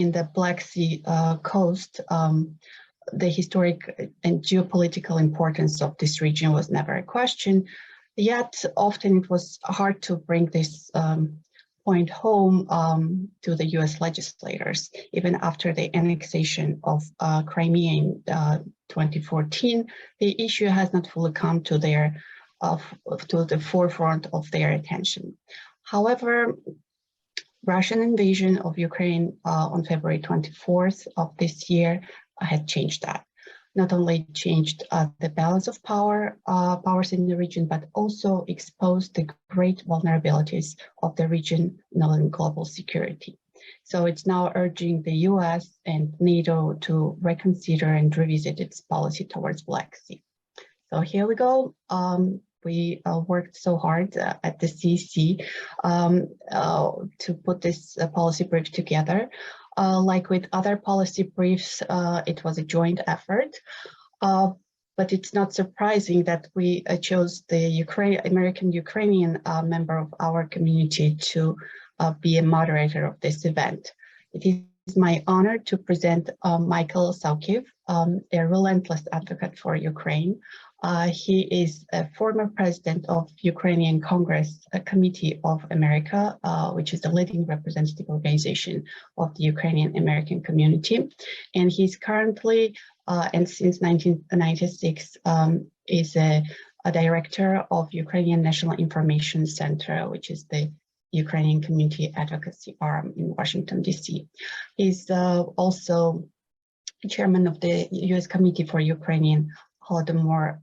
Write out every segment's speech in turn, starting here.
in the Black Sea coast, the historic and geopolitical importance of this region was never a question. Yet often it was hard to bring this point home to the US legislators. Even after the annexation of Crimea in 2014, the issue has not fully come to the forefront of their attention. However, Russian invasion of Ukraine on February 24th of this year had changed that. Not only changed the balance of powers in the region, but also exposed the great vulnerabilities of the region and global security. So it's now urging the US and NATO to reconsider and revisit its policy towards Black Sea. So here we go. We worked so hard at the CEEC to put this policy brief together. Like with other policy briefs, it was a joint effort, but it's not surprising that we chose the American-Ukrainian member of our community to be a moderator of this event. It is my honor to present Michael Sawkiw, a relentless advocate for Ukraine. He is a former president of Ukrainian Congress Committee of America, which is the leading representative organization of the Ukrainian American community. And he's currently, and since 1996, is a director of Ukrainian National Information Center, which is the Ukrainian community advocacy arm in Washington, D.C. He's also chairman of the U.S. Committee for Ukrainian Holodomor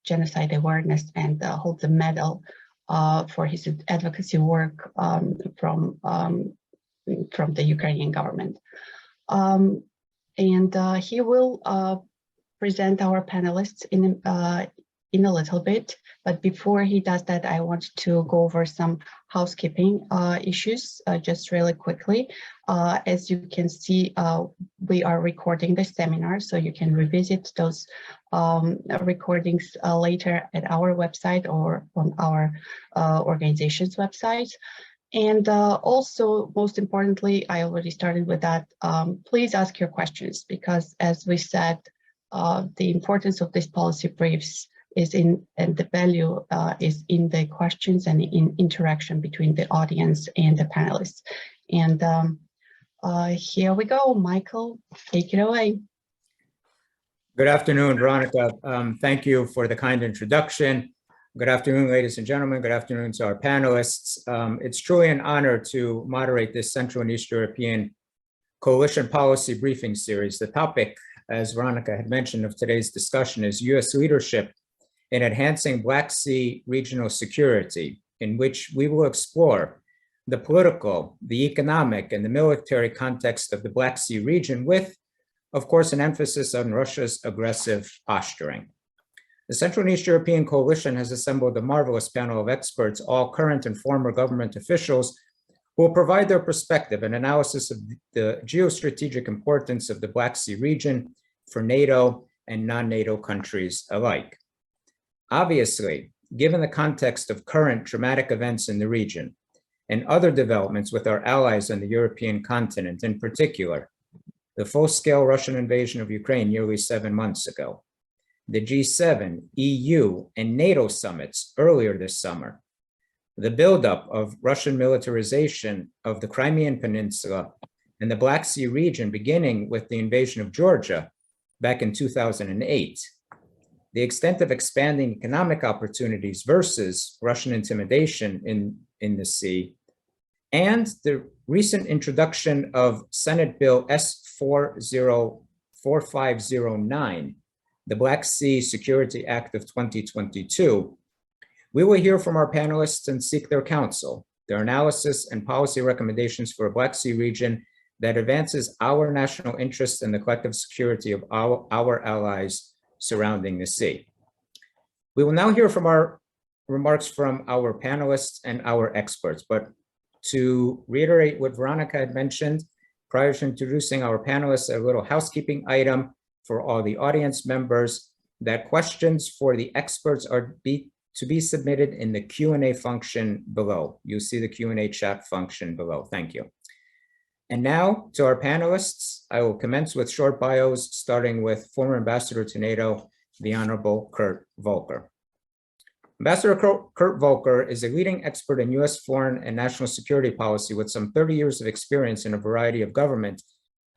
genocide awareness, and holds a medal for his advocacy work from the Ukrainian government. He will present our panelists in a little bit, but before he does that, I want to go over some housekeeping issues just really quickly. As you can see, we are recording the seminar, so you can revisit those recordings later at our website or on our organization's website. And also, most importantly, I already started with that, please ask your questions, because as we said, the importance of these policy briefs is and the value is in the questions and in interaction between the audience and the panelists. And here we go. Michael, take it away. Good afternoon, Veronica. Thank you for the kind introduction. Good afternoon, ladies and gentlemen. Good afternoon to our panelists. It's truly an honor to moderate this Central and East European Coalition Policy Briefing Series. The topic, as Veronica had mentioned, of today's discussion is U.S. leadership in enhancing Black Sea regional security, in which we will explore the political, the economic, and the military context of the Black Sea region with, of course, an emphasis on Russia's aggressive posturing. The Central and East European Coalition has assembled a marvelous panel of experts, all current and former government officials, who will provide their perspective and analysis of the geostrategic importance of the Black Sea region for NATO and non-NATO countries alike. Obviously, given the context of current dramatic events in the region and other developments with our allies on the European continent, in particular, the full-scale Russian invasion of Ukraine nearly 7 months ago, the G7, EU, and NATO summits earlier this summer, the buildup of Russian militarization of the Crimean Peninsula and the Black Sea region, beginning with the invasion of Georgia back in 2008, the extent of expanding economic opportunities versus Russian intimidation in the sea, and the recent introduction of Senate Bill S-4509, the Black Sea Security Act of 2022, we will hear from our panelists and seek their counsel, their analysis and policy recommendations for a Black Sea region that advances our national interests and the collective security of our allies surrounding the sea. We will now hear from our remarks from our panelists and our experts, but to reiterate what Veronica had mentioned, prior to introducing our panelists, a little housekeeping item for all the audience members, that questions for the experts are to be submitted in the Q&A function below. You'll see the Q&A chat function below. Thank you. And now to our panelists, I will commence with short bios, starting with former Ambassador to NATO, the Honorable Kurt Volker. Ambassador Kurt Volker is a leading expert in US foreign and national security policy with some 30 years of experience in a variety of government,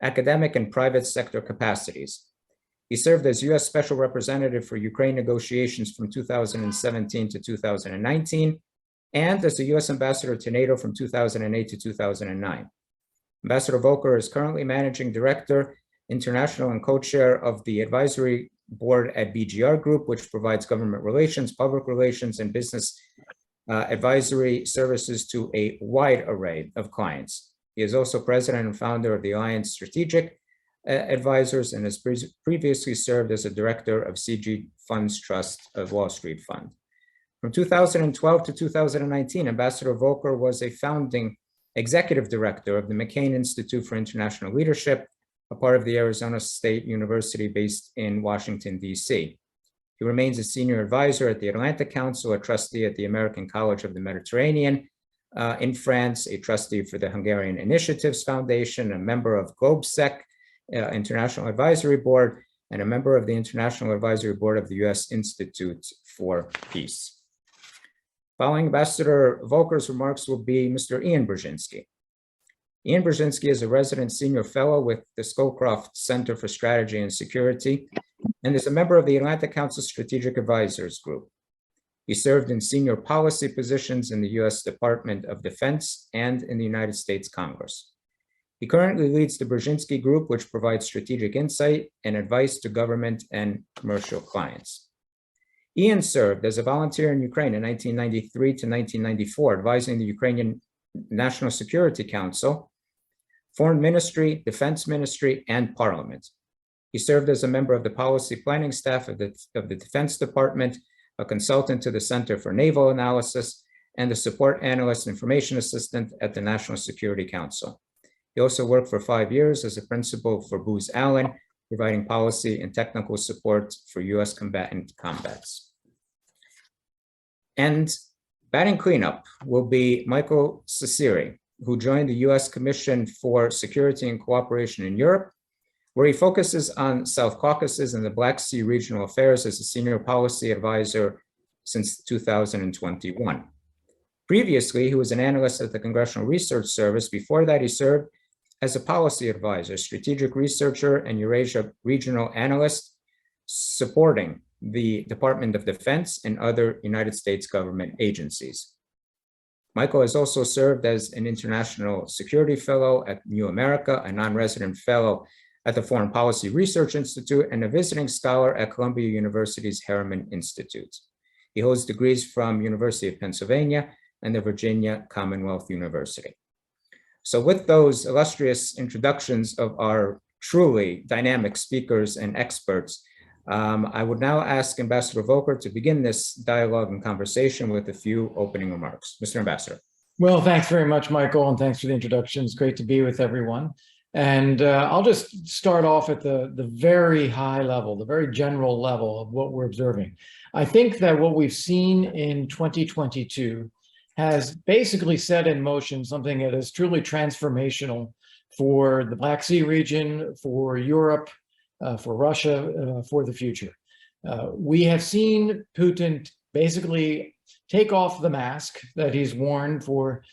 academic, and private sector capacities. He served as US Special Representative for Ukraine negotiations from 2017 to 2019, and as the US Ambassador to NATO from 2008 to 2009. Ambassador Volker is currently Managing Director, International, and co-chair of the Advisory Board at BGR Group, which provides government relations, public relations, and business advisory services to a wide array of clients. He is also president and founder of the Alliance Strategic Advisors and has previously served as a director of CG Funds Trust of Wall Street Fund. From 2012 to 2019, Ambassador Volker was a founding executive director of the McCain Institute for International Leadership, a part of the Arizona State University based in Washington, D.C. He remains a senior advisor at the Atlantic Council, a trustee at the American College of the Mediterranean in France, a trustee for the Hungarian Initiatives Foundation, a member of GlobeSec International Advisory Board, and a member of the International Advisory Board of the U.S. Institute for Peace. Following Ambassador Volker's remarks will be Mr. Ian Brzezinski. Ian Brzezinski is a resident senior fellow with the Scowcroft Center for Strategy and Security and is a member of the Atlantic Council Strategic Advisors Group. He served in senior policy positions in the U.S. Department of Defense and in the United States Congress. He currently leads the Brzezinski Group, which provides strategic insight and advice to government and commercial clients. Ian served as a volunteer in Ukraine in 1993 to 1994, advising the Ukrainian National Security Council, Foreign Ministry, Defense Ministry, and Parliament. He served as a member of the policy planning staff of the Defense Department, a consultant to the Center for Naval Analysis, and a support analyst information assistant at the National Security Council. He also worked for 5 years as a principal for Booz Allen, providing policy and technical support for U.S. combatant combats. And batting cleanup will be Michael Cecire, who joined the U.S. Commission for Security and Cooperation in Europe, where he focuses on South Caucasus and the Black Sea regional affairs as a senior policy advisor since 2021. Previously, he was an analyst at the Congressional Research Service. Before that, he served as a policy advisor, strategic researcher, and Eurasia regional analyst, supporting the Department of Defense and other United States government agencies. Michael has also served as an international security fellow at New America, a non-resident fellow at the Foreign Policy Research Institute, and a visiting scholar at Columbia University's Harriman Institute. He holds degrees from University of Pennsylvania and the Virginia Commonwealth University. So with those illustrious introductions of our truly dynamic speakers and experts, I would now ask Ambassador Volker to begin this dialogue and conversation with a few opening remarks. Mr. Ambassador. Well, thanks very much, Michael, and thanks for the introduction. It's great to be with everyone. And I'll just start off at the very high level, the very general level of what we're observing. I think that what we've seen in 2022 has basically set in motion something that is truly transformational for the Black Sea region, for Europe, for Russia, for the future. We have seen Putin basically take off the mask that he's worn for,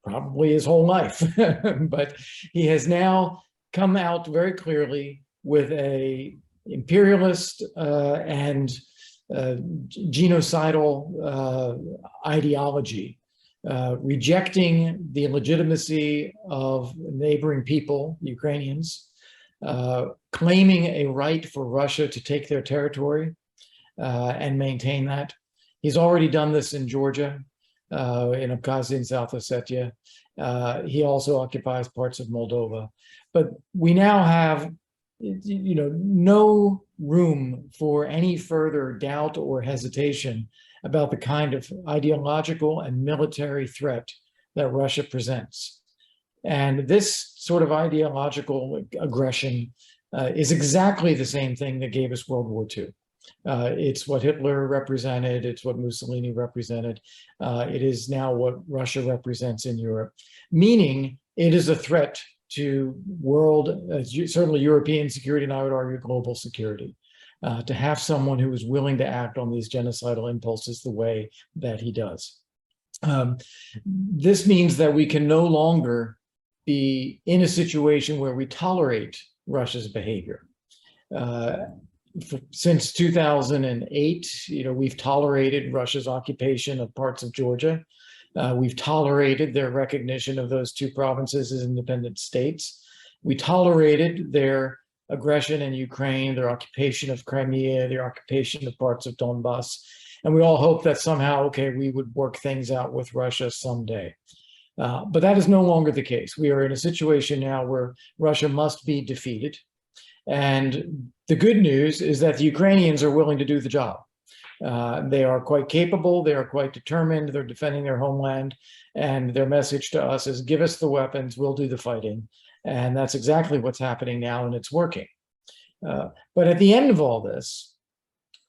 probably his whole life, but he has now come out very clearly with a imperialist and genocidal ideology, rejecting the legitimacy of neighboring people, the Ukrainians, claiming a right for Russia to take their territory and maintain that. He's already done this in Georgia, in Abkhazia and South Ossetia. He also occupies parts of Moldova. But we now have, no room for any further doubt or hesitation about the kind of ideological and military threat that Russia presents. And this sort of ideological aggression is exactly the same thing that gave us World War II. It's what Hitler represented, it's what Mussolini represented, it is now what Russia represents in Europe, meaning it is a threat to world, certainly European security, and I would argue global security. To have someone who is willing to act on these genocidal impulses the way that he does. This means that we can no longer be in a situation where we tolerate Russia's behavior. Since 2008, we've tolerated Russia's occupation of parts of Georgia. We've tolerated their recognition of those two provinces as independent states. We tolerated their aggression in Ukraine, their occupation of Crimea, their occupation of parts of Donbass. And we all hope that somehow, okay, we would work things out with Russia someday. But that is no longer the case. We are in a situation now where Russia must be defeated. And the good news is that the Ukrainians are willing to do the job. They are quite capable, they are quite determined, they're defending their homeland, and their message to us is, give us the weapons, we'll do the fighting. And that's exactly what's happening now, and it's working. But at the end of all this,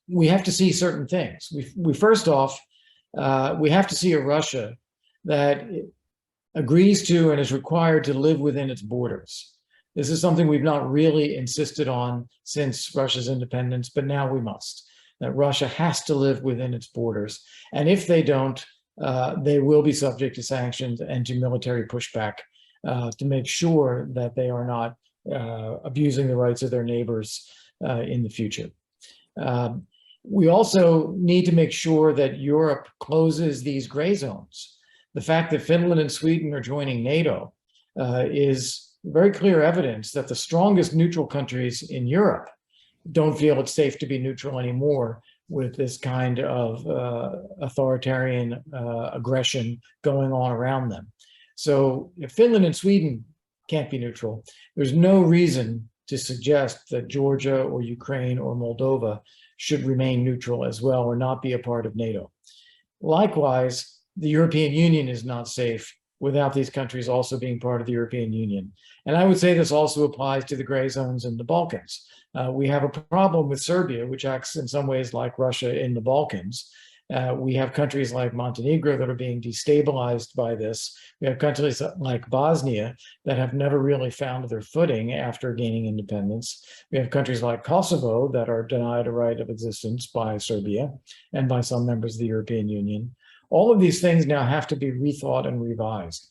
we have to see certain things. We first off, we have to see a Russia that agrees to and is required to live within its borders. This is something we've not really insisted on since Russia's independence, but now we must. That Russia has to live within its borders. And if they don't, they will be subject to sanctions and to military pushback to make sure that they are not abusing the rights of their neighbors in the future. We also need to make sure that Europe closes these gray zones. The fact that Finland and Sweden are joining NATO is very clear evidence that the strongest neutral countries in Europe don't feel it's safe to be neutral anymore with this kind of authoritarian aggression going on around them. So if Finland and Sweden can't be neutral, there's no reason to suggest that Georgia or Ukraine or Moldova should remain neutral as well or not be a part of NATO. Likewise, the European Union is not safe without these countries also being part of the European Union. And I would say this also applies to the gray zones in the Balkans. We have a problem with Serbia, which acts in some ways like Russia in the Balkans. We have countries like Montenegro that are being destabilized by this. We have countries like Bosnia that have never really found their footing after gaining independence. We have countries like Kosovo that are denied a right of existence by Serbia and by some members of the European Union. All of these things now have to be rethought and revised.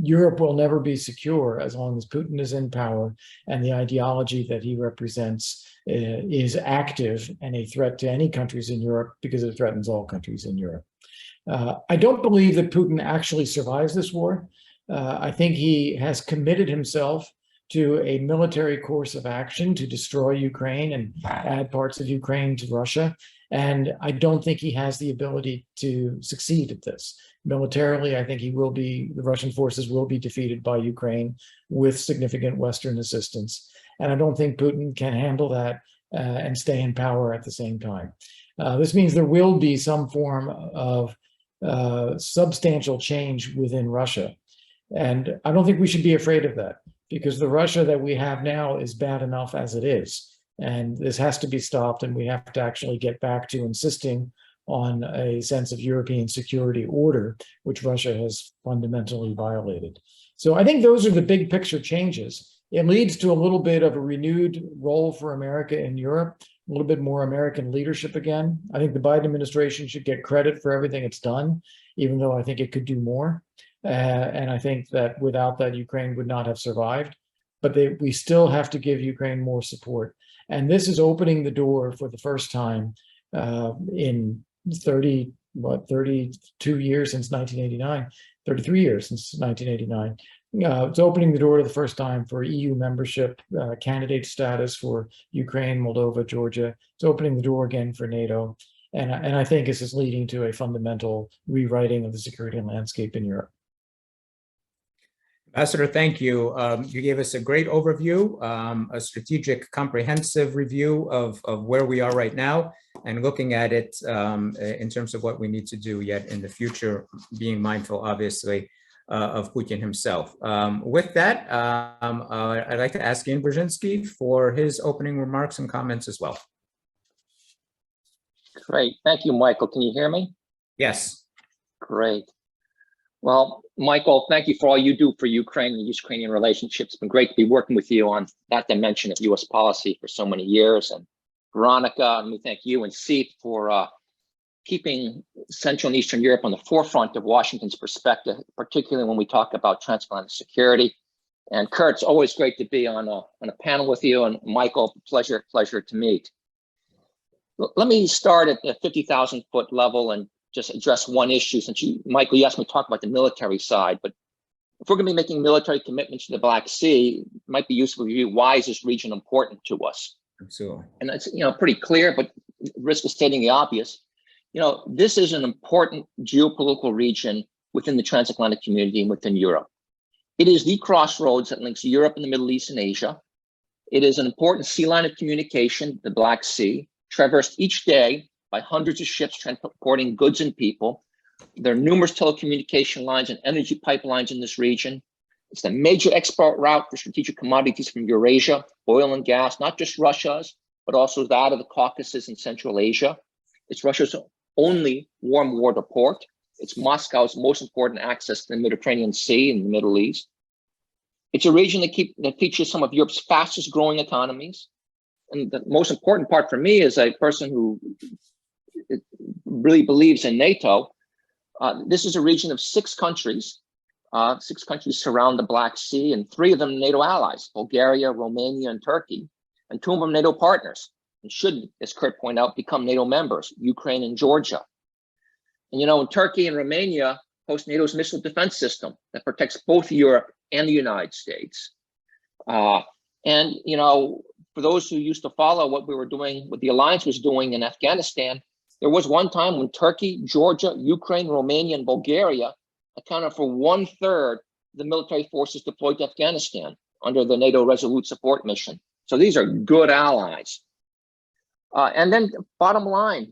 Europe will never be secure as long as Putin is in power and the ideology that he represents is active and a threat to any countries in Europe because it threatens all countries in Europe. I don't believe that Putin actually survives this war. I think he has committed himself to a military course of action to destroy Ukraine and add parts of Ukraine to Russia. And I don't think he has the ability to succeed at this. Militarily, I think the Russian forces will be defeated by Ukraine with significant Western assistance. And I don't think Putin can handle that and stay in power at the same time. This means there will be some form of substantial change within Russia. And I don't think we should be afraid of that because the Russia that we have now is bad enough as it is. And this has to be stopped, and we have to actually get back to insisting on a sense of European security order, which Russia has fundamentally violated. So I think those are the big picture changes. It leads to a little bit of a renewed role for America in Europe, a little bit more American leadership again. I think the Biden administration should get credit for everything it's done, even though I think it could do more. And I think that without that, Ukraine would not have survived. But we still have to give Ukraine more support. And this is opening the door for the first time in 32 years since 1989, 33 years since 1989. It's opening the door to the first time for EU membership, candidate status for Ukraine, Moldova, Georgia. It's opening the door again for NATO. And I think this is leading to a fundamental rewriting of the security landscape in Europe. Ambassador, thank you. You gave us a great overview, a strategic, comprehensive review of where we are right now and looking at it in terms of what we need to do yet in the future, being mindful, obviously, of Putin himself. With that, I'd like to ask Ian Brzezinski for his opening remarks and comments as well. Great. Thank you, Michael. Can you hear me? Yes. Great. Well, Michael, thank you for all you do for Ukraine and Ukrainian relationships. It's been great to be working with you on that dimension of U.S. policy for so many years. And Veronica, and we thank you and CEEC for keeping Central and Eastern Europe on the forefront of Washington's perspective, particularly when we talk about transatlantic security. And Kurt, it's always great to be on a panel with you. And Michael, pleasure to meet. Let me start at the 50,000 foot level and just address one issue, since Michael, you asked me to talk about the military side, but if we're going to be making military commitments to the Black Sea, it might be useful to review why is this region important to us. Absolutely. And it's pretty clear, but risk of stating the obvious. This is an important geopolitical region within the transatlantic community and within Europe. It is the crossroads that links Europe and the Middle East and Asia. It is an important sea line of communication, the Black Sea, traversed each day by hundreds of ships transporting goods and people. There are numerous telecommunication lines and energy pipelines in this region. It's the major export route for strategic commodities from Eurasia, oil and gas, not just Russia's, but also that of the Caucasus and Central Asia. It's Russia's only warm water port. It's Moscow's most important access to the Mediterranean Sea in the Middle East. It's a region that features some of Europe's fastest growing economies. And the most important part for me as a person who really believes in NATO, this is a region of 6 countries. 6 countries surround the Black Sea, and 3 of them NATO allies, Bulgaria, Romania, and Turkey, and 2 of them NATO partners, and should, as Kurt pointed out, become NATO members, Ukraine and Georgia. And Turkey and Romania host NATO's missile defense system that protects both Europe and the United States. For those who used to follow what we were doing, what the alliance was doing in Afghanistan, there was one time when Turkey, Georgia, Ukraine, Romania, and Bulgaria accounted for 1/3 the military forces deployed to Afghanistan under the NATO Resolute Support Mission. So these are good allies. And then bottom line,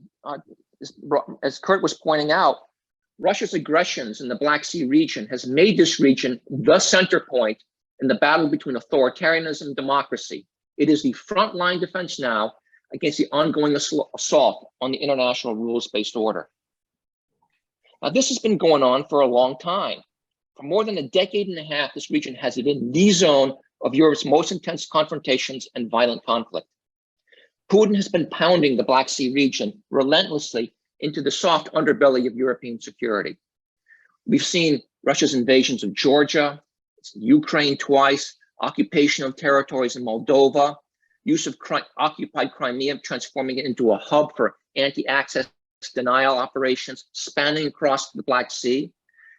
as Kurt was pointing out, Russia's aggressions in the Black Sea region has made this region the center point in the battle between authoritarianism and democracy. It is the frontline defense now against the ongoing assault on the international rules-based order. Now, this has been going on for a long time. For more than a decade and a half, this region has been the zone of Europe's most intense confrontations and violent conflict. Putin has been pounding the Black Sea region relentlessly into the soft underbelly of European security. We've seen Russia's invasions of Georgia, Ukraine twice, occupation of territories in Moldova, use of occupied Crimea, transforming it into a hub for anti-access denial operations spanning across the Black Sea.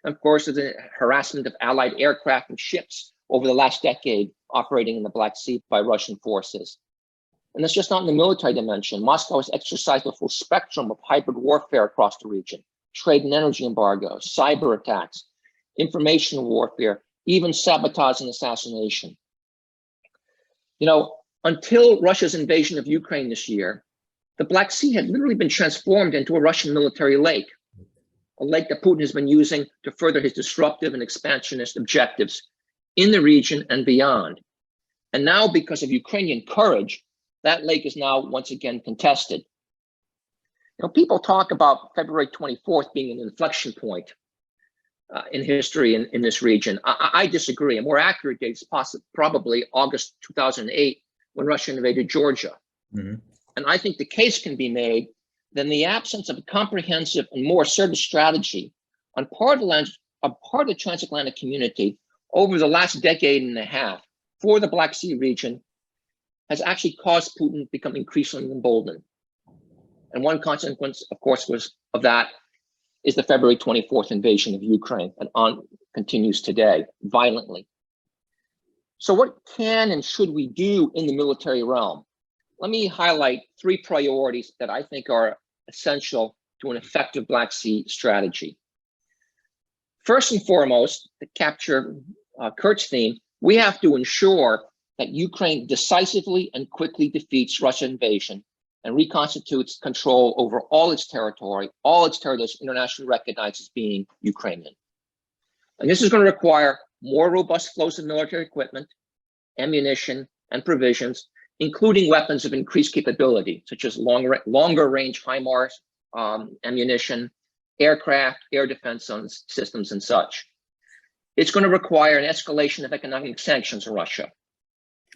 And of course, the harassment of Allied aircraft and ships over the last decade operating in the Black Sea by Russian forces. And it's just not in the military dimension. Moscow has exercised a full spectrum of hybrid warfare across the region, trade and energy embargoes, cyber attacks, information warfare, even sabotage and assassination. Until Russia's invasion of Ukraine this year, the Black Sea had literally been transformed into a Russian military lake, a lake that Putin has been using to further his disruptive and expansionist objectives in the region and beyond. And now, because of Ukrainian courage, that lake is now once again contested. People talk about February 24th being an inflection point in history in this region. I disagree. A more accurate date is probably August 2008, when Russia invaded Georgia. Mm-hmm. And I think the case can be made that in the absence of a comprehensive and more assertive strategy on part of the transatlantic community over the last decade and a half for the Black Sea region has actually caused Putin to become increasingly emboldened. And one consequence, of course, of that is the February 24th invasion of Ukraine, and continues today violently. So what can and should we do in the military realm? Let me highlight 3 priorities that I think are essential to an effective Black Sea strategy. First and foremost, to capture Kurt's theme, we have to ensure that Ukraine decisively and quickly defeats Russian invasion and reconstitutes control over all its territory internationally recognized as being Ukrainian. And this is going to require more robust flows of military equipment, ammunition, and provisions, including weapons of increased capability, such as longer range HIMARS ammunition aircraft, air defense systems, and such. It's going to require an escalation of economic sanctions on Russia.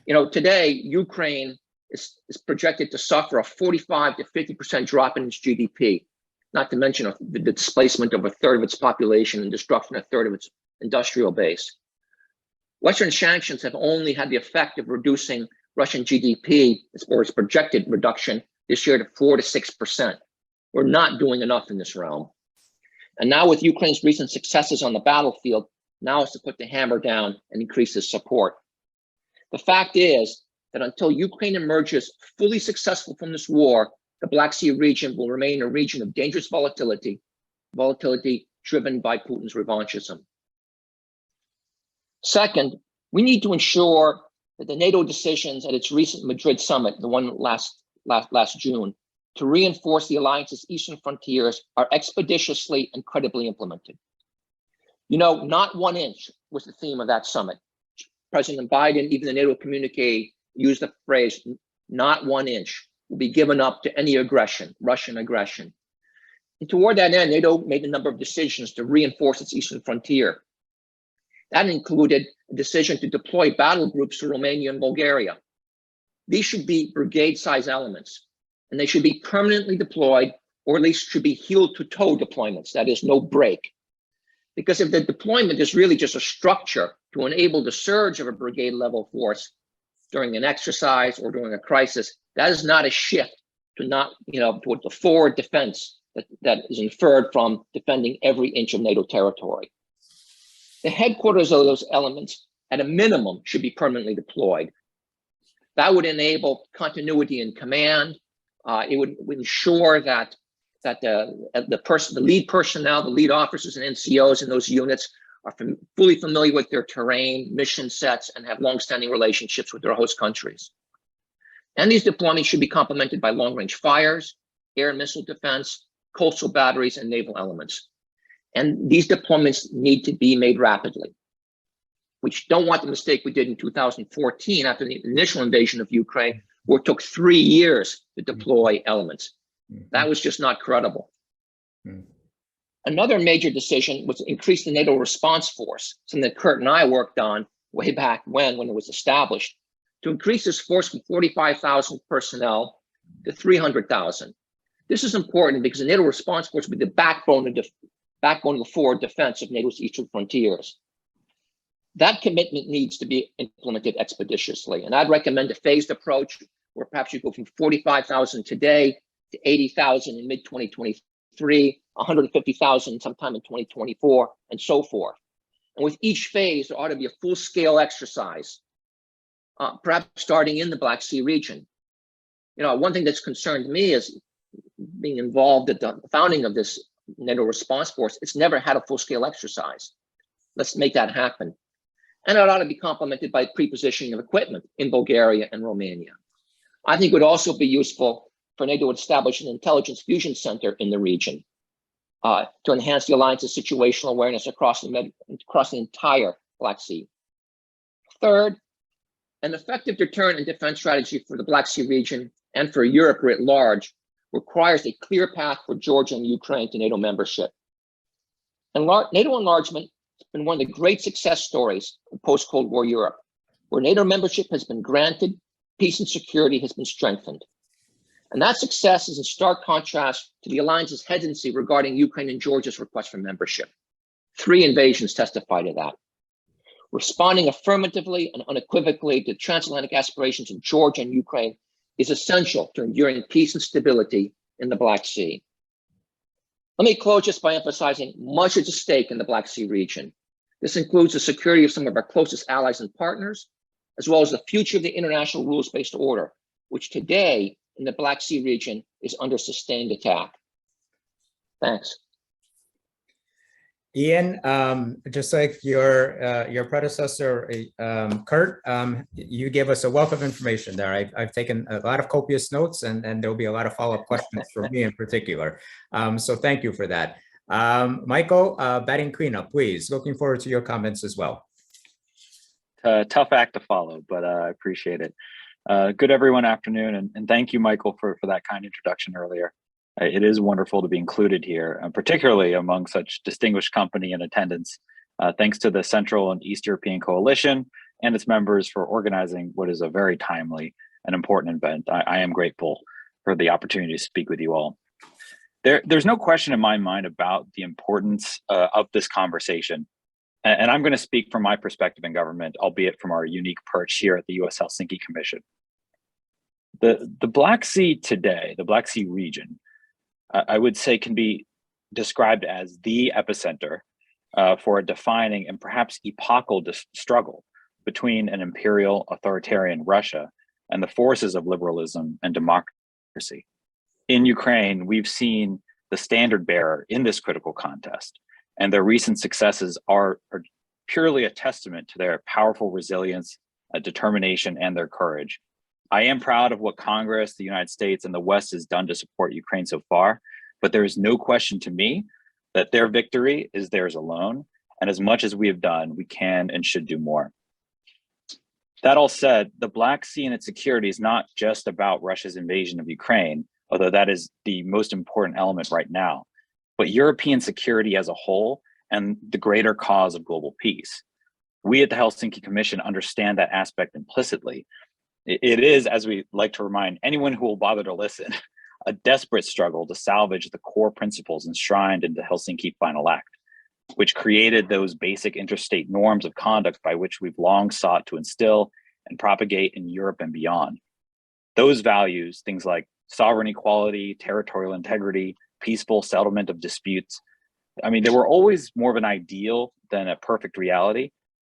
Today, Ukraine is projected to suffer a 45 to 50% drop in its GDP, not to mention the displacement of a third of its population and destruction of a third of its industrial base. Western sanctions have only had the effect of reducing Russian GDP, or its projected reduction this year, to 4 to 6%. We're not doing enough in this realm. And now with Ukraine's recent successes on the battlefield, now is to put the hammer down and increase its support. The fact is that until Ukraine emerges fully successful from this war, the Black Sea region will remain a region of dangerous volatility driven by Putin's revanchism. Second, we need to ensure that the NATO decisions at its recent Madrid summit, the one last June, to reinforce the alliance's eastern frontiers are expeditiously and credibly implemented. Not 1 inch was the theme of that summit. President Biden, even the NATO communique, used the phrase, not 1 inch will be given up to any aggression, Russian aggression. And toward that end, NATO made a number of decisions to reinforce its eastern frontier. That included a decision to deploy battle groups to Romania and Bulgaria. These should be brigade-size elements, and they should be permanently deployed, or at least should be heel-to-toe deployments, that is, no break. Because if the deployment is really just a structure to enable the surge of a brigade-level force during an exercise or during a crisis, that is not a shift to toward the forward defense that is inferred from defending every inch of NATO territory. The headquarters of those elements, at a minimum, should be permanently deployed. That would enable continuity in command. It would ensure that the lead personnel, the lead officers and NCOs in those units are fully familiar with their terrain, mission sets, and have longstanding relationships with their host countries. And these deployments should be complemented by long-range fires, air and missile defense, coastal batteries, and naval elements. And these deployments need to be made rapidly. We don't want the mistake we did in 2014 after the initial invasion of Ukraine, where it took 3 years to deploy elements. That was just not credible. Another major decision was to increase the NATO response force, something that Kurt and I worked on way back when it was established, to increase this force from 45,000 personnel to 300,000. This is important because the NATO response force will be the backbone of the forward defense of NATO's eastern frontiers. That commitment needs to be implemented expeditiously, and I'd recommend a phased approach where perhaps you go from 45,000 today to 80,000 in mid-2023, 150,000 sometime in 2024, and so forth. And with each phase, there ought to be a full-scale exercise, perhaps starting in the Black Sea region. One thing that's concerned me is being involved at the founding of this NATO response force. It's never had a full-scale exercise. Let's make that happen. And it ought to be complemented by pre-positioning of equipment in Bulgaria and Romania. I think it would also be useful for NATO to establish an intelligence fusion center in the region to enhance the alliance's situational awareness across the entire Black Sea. Third, an effective deterrent and defense strategy for the Black Sea region and for Europe writ large requires a clear path for Georgia and Ukraine to NATO membership. And NATO enlargement has been one of the great success stories of post-Cold War Europe, where NATO membership has been granted, peace and security has been strengthened. And that success is in stark contrast to the alliance's hesitancy regarding Ukraine and Georgia's request for membership. 3 invasions testify to that. Responding affirmatively and unequivocally to transatlantic aspirations of Georgia and Ukraine is essential to enduring peace and stability in the Black Sea. Let me close just by emphasizing much is at stake in the Black Sea region. This includes the security of some of our closest allies and partners, as well as the future of the international rules-based order, which today in the Black Sea region is under sustained attack. Thanks. Ian, just like your predecessor, Kurt, you gave us a wealth of information there. I've taken a lot of copious notes, and there'll be a lot of follow-up questions for me in particular. So thank you for that. Michael, batting cleanup, please. Looking forward to your comments as well. Tough act to follow, but I appreciate it. Good everyone afternoon, and thank you, Michael, for that kind introduction earlier. It is wonderful to be included here, and particularly among such distinguished company in attendance. Thanks to the Central and East European Coalition and its members for organizing what is a very timely and important event. I am grateful for the opportunity to speak with you all. There's no question in my mind about the importance of this conversation. And I'm going to speak from my perspective in government, albeit from our unique perch here at the US Helsinki Commission. The Black Sea today, the Black Sea region, I would say can be described as the epicenter for a defining and perhaps epochal struggle between an imperial authoritarian Russia and the forces of liberalism and democracy. In Ukraine, we've seen the standard bearer in this critical contest, and their recent successes are purely a testament to their powerful resilience, determination, and their courage. I am proud of what Congress, the United States, and the West has done to support Ukraine so far, but there is no question to me that their victory is theirs alone, and as much as we have done, we can and should do more. That all said, the Black Sea and its security is not just about Russia's invasion of Ukraine, although that is the most important element right now, but European security as a whole and the greater cause of global peace. We at the Helsinki Commission understand that aspect implicitly. It is, as we like to remind anyone who will bother to listen, a desperate struggle to salvage the core principles enshrined in the Helsinki Final Act, which created those basic interstate norms of conduct by which we've long sought to instill and propagate in Europe and beyond. Those values, things like sovereign equality, territorial integrity, peaceful settlement of disputes, I mean, they were always more of an ideal than a perfect reality,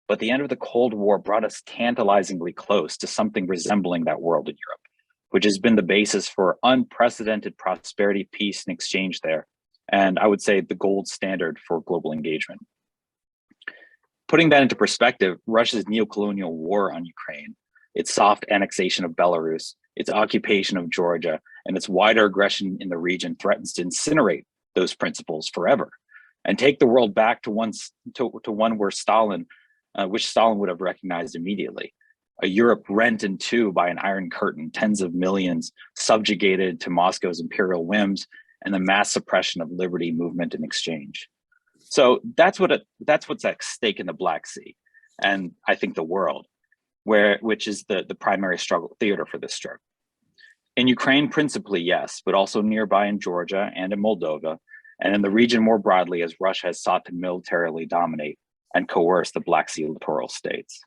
but the end of the Cold War brought us tantalizingly close to something resembling that world in Europe, which has been the basis for unprecedented prosperity, peace, and exchange there. And I would say the gold standard for global engagement. Putting that into perspective, Russia's neocolonial war on Ukraine, its soft annexation of Belarus, its occupation of Georgia, and its wider aggression in the region threatens to incinerate those principles forever and take the world back to one where which Stalin would have recognized immediately. A Europe rent in two by an iron curtain, tens of millions subjugated to Moscow's imperial whims, and the mass suppression of liberty, movement, and exchange. So that's what's at stake in the Black Sea, and I think the world, which is the primary struggle theater for this struggle. In Ukraine, principally, yes, but also nearby in Georgia and in Moldova, and in the region more broadly as Russia has sought to militarily dominate and coerce the Black Sea littoral states.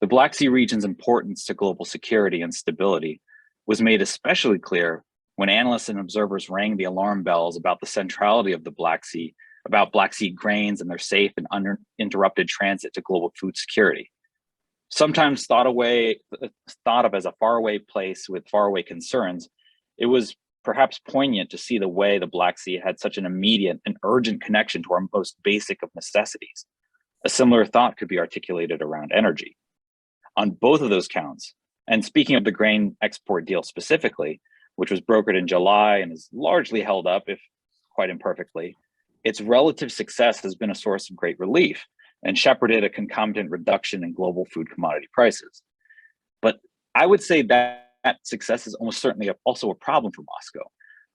The Black Sea region's importance to global security and stability was made especially clear when analysts and observers rang the alarm bells about the centrality of the Black Sea, about Black Sea grains and their safe and uninterrupted transit to global food security. Sometimes thought of as a faraway place with faraway concerns, it was perhaps poignant to see the way the Black Sea had such an immediate and urgent connection to our most basic of necessities. A similar thought could be articulated around energy. On both of those counts, and speaking of the grain export deal specifically, which was brokered in July and is largely held up, if quite imperfectly, its relative success has been a source of great relief and shepherded a concomitant reduction in global food commodity prices. But I would say that success is almost certainly also a problem for Moscow.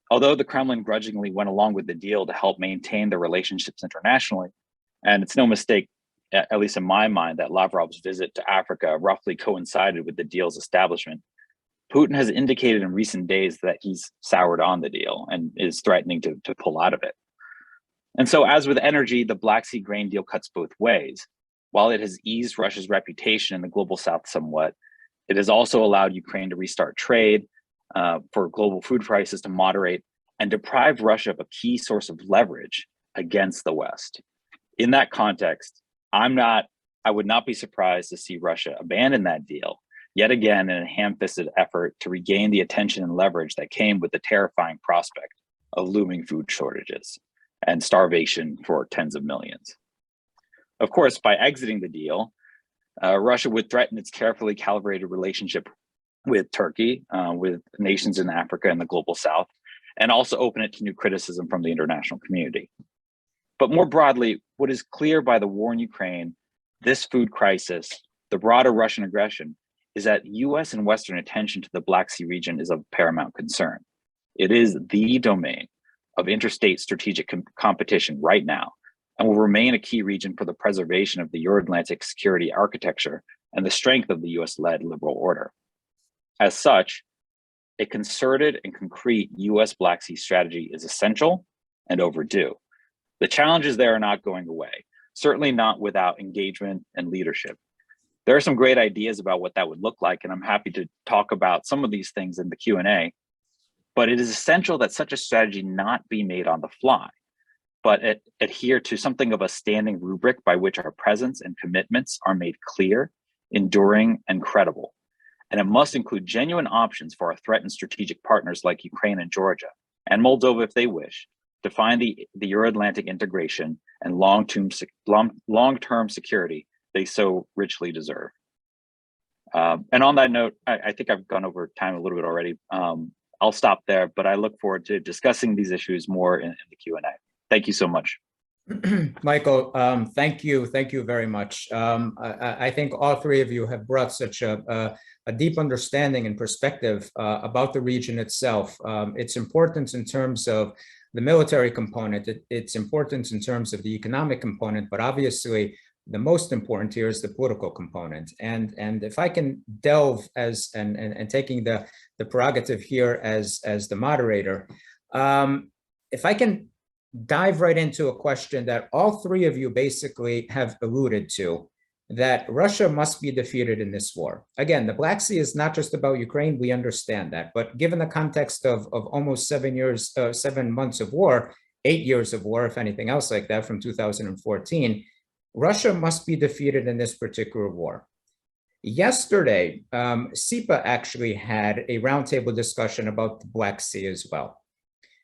Although the Kremlin grudgingly went along with the deal to help maintain their relationships internationally, and it's no mistake, at least in my mind, that Lavrov's visit to Africa roughly coincided with the deal's establishment, Putin has indicated in recent days that he's soured on the deal and is threatening to pull out of it. And so, as with energy, the Black Sea grain deal cuts both ways. While it has eased Russia's reputation in the global south somewhat, it has also allowed Ukraine to restart trade, for global food prices to moderate, and deprive Russia of a key source of leverage against the West. In that context, I would not be surprised to see Russia abandon that deal, yet again in a ham-fisted effort to regain the attention and leverage that came with the terrifying prospect of looming food shortages and starvation for tens of millions. Of course, by exiting the deal, Russia would threaten its carefully calibrated relationship with Turkey, with nations in Africa and the global south, and also open it to new criticism from the international community. But more broadly, what is clear by the war in Ukraine, this food crisis, the broader Russian aggression, is that US and Western attention to the Black Sea region is of paramount concern. It is the domain of interstate strategic competition right now, and will remain a key region for the preservation of the Euro-Atlantic security architecture and the strength of the US-led liberal order. As such, a concerted and concrete US Black Sea strategy is essential and overdue. The challenges there are not going away, certainly not without engagement and leadership. There are some great ideas about what that would look like, and I'm happy to talk about some of these things in the Q&A, but it is essential that such a strategy not be made on the fly, but adhere to something of a standing rubric by which our presence and commitments are made clear, enduring, and credible. And it must include genuine options for our threatened strategic partners like Ukraine and Georgia, and Moldova if they wish, to find the Euro-Atlantic integration and long-term security they so richly deserve. And on that note, I think I've gone over time a little bit already. I'll stop there, but I look forward to discussing these issues more in the Q&A. Thank you so much. Michael, thank you very much. I think all three of you have brought such a deep understanding and perspective about the region itself. Its importance in terms of the military component, its importance in terms of the economic component, but obviously the most important here is the political component. And if I can delve and taking the prerogative here as the moderator, if I can dive right into a question that all three of you basically have alluded to, that Russia must be defeated in this war. Again, the Black Sea is not just about Ukraine, we understand that, but given the context of almost 7 months of war, 8 years of war, if anything else like that, from 2014, Russia must be defeated in this particular war. Yesterday, CEPA actually had a roundtable discussion about the Black Sea as well.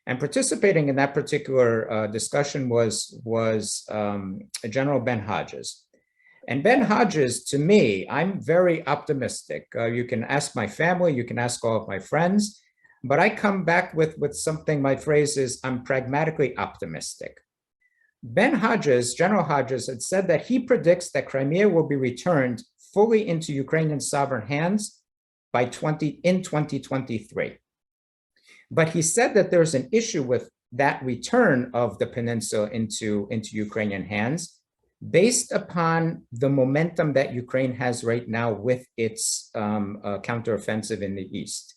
And participating in that particular discussion was General Ben Hodges. And Ben Hodges, to me, I'm very optimistic. You can ask my family, you can ask all of my friends, but I come back with something, my phrase is, I'm pragmatically optimistic. Ben Hodges, General Hodges, had said that he predicts that Crimea will be returned fully into Ukrainian sovereign hands in 2023. But he said that there's an issue with that return of the peninsula into Ukrainian hands based upon the momentum that Ukraine has right now with its counteroffensive in the east.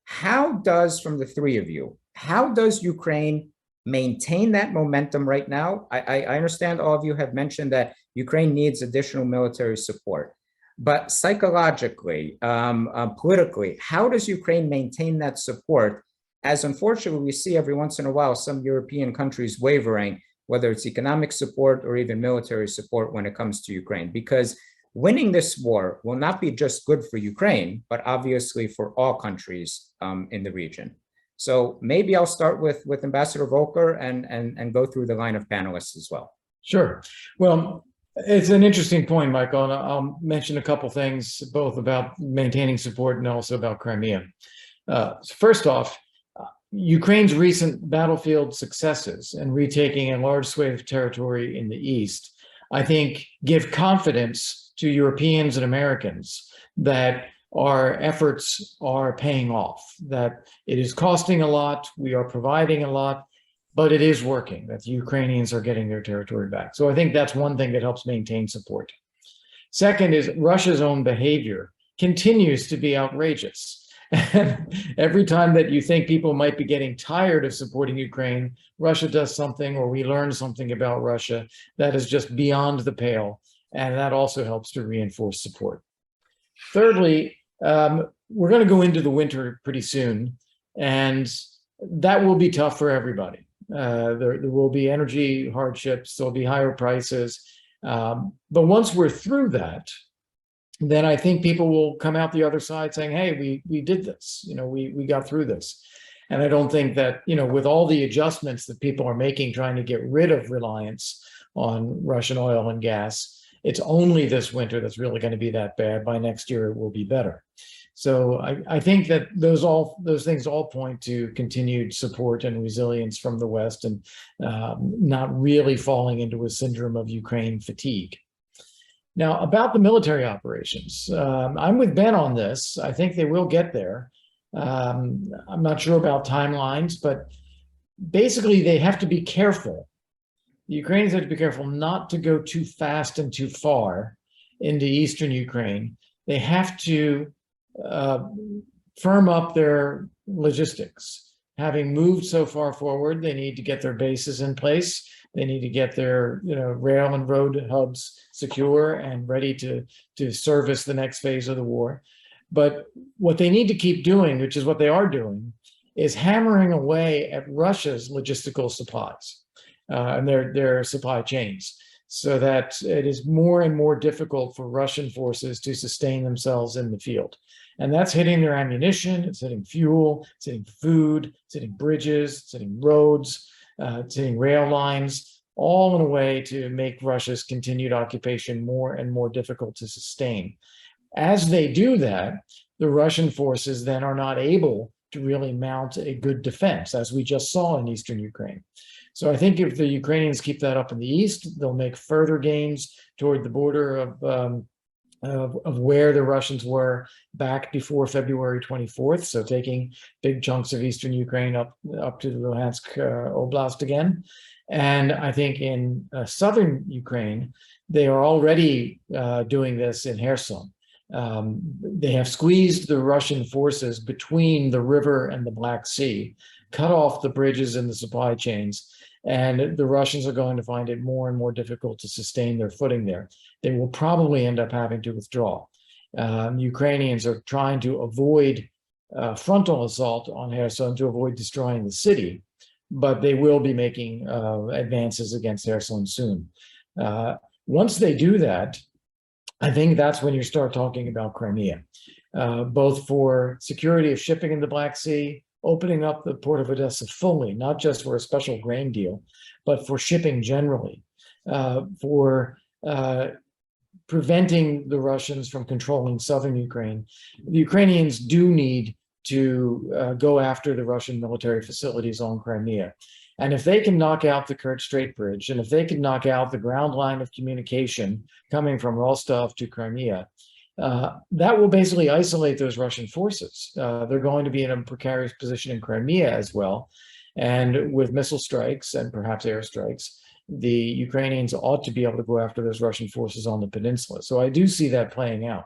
How does, from the three of you, how does Ukraine maintain that momentum right now? I understand all of you have mentioned that Ukraine needs additional military support, but psychologically, politically, how does Ukraine maintain that support? As unfortunately, we see every once in a while some European countries wavering, whether it's economic support or even military support when it comes to Ukraine, because winning this war will not be just good for Ukraine, but obviously for all countries in the region. So maybe I'll start with Ambassador Volker and go through the line of panelists as well. Sure. Well, it's an interesting point, Michael, and I'll mention a couple things, both about maintaining support and also about Crimea. First off, Ukraine's recent battlefield successes and retaking a large swathe of territory in the east, I think, give confidence to Europeans and Americans that our efforts are paying off, that it is costing a lot, we are providing a lot, but it is working, that the Ukrainians are getting their territory back. So I think that's one thing that helps maintain support. Second is Russia's own behavior continues to be outrageous. Every time that you think people might be getting tired of supporting Ukraine, Russia does something, or we learn something about Russia that is just beyond the pale, and that also helps to reinforce support. Thirdly, we're going to go into the winter pretty soon, and that will be tough for everybody. There will be energy hardships, there'll be higher prices, but once we're through that, then I think people will come out the other side saying, hey, we did this, we got through this. And I don't think that, with all the adjustments that people are making, trying to get rid of reliance on Russian oil and gas, it's only this winter that's really going to be that bad. By next year, it will be better. So I think that those things all point to continued support and resilience from the West, and not really falling into a syndrome of Ukraine fatigue. Now, about the military operations, I'm with Ben on this. I think they will get there. I'm not sure about timelines, but basically they have to be careful. The Ukrainians have to be careful not to go too fast and too far into eastern Ukraine. They have to firm up their logistics. Having moved so far forward, they need to get their bases in place. They need to get their rail and road hubs secure and ready to service the next phase of the war. But what they need to keep doing, which is what they are doing, is hammering away at Russia's logistical supplies and their supply chains, so that it is more and more difficult for Russian forces to sustain themselves in the field. And that's hitting their ammunition, it's hitting fuel, it's hitting food, it's hitting bridges, it's hitting roads, it's hitting rail lines, all in a way to make Russia's continued occupation more and more difficult to sustain. As they do that, the Russian forces then are not able to really mount a good defense, as we just saw in eastern Ukraine. So I think if the Ukrainians keep that up in the east, they'll make further gains toward the border of where the Russians were back before February 24th. So taking big chunks of eastern Ukraine up to the Luhansk Oblast again. And I think in southern Ukraine, they are already doing this in Kherson. They have squeezed the Russian forces between the river and the Black Sea, cut off the bridges and the supply chains, and the Russians are going to find it more and more difficult to sustain their footing there. They will probably end up having to withdraw. Ukrainians are trying to avoid frontal assault on Kherson to avoid destroying the city, but they will be making advances against Kherson soon. Once they do that, I think that's when you start talking about Crimea, both for security of shipping in the Black Sea, opening up the port of Odessa fully, not just for a special grain deal, but for shipping generally, for preventing the Russians from controlling southern Ukraine. The Ukrainians do need to go after the Russian military facilities on Crimea. And if they can knock out the Kerch Strait Bridge, and if they can knock out the ground line of communication coming from Rostov to Crimea, that will basically isolate those Russian forces. They're going to be in a precarious position in Crimea as well. And with missile strikes and perhaps airstrikes, the Ukrainians ought to be able to go after those Russian forces on the peninsula. So I do see that playing out.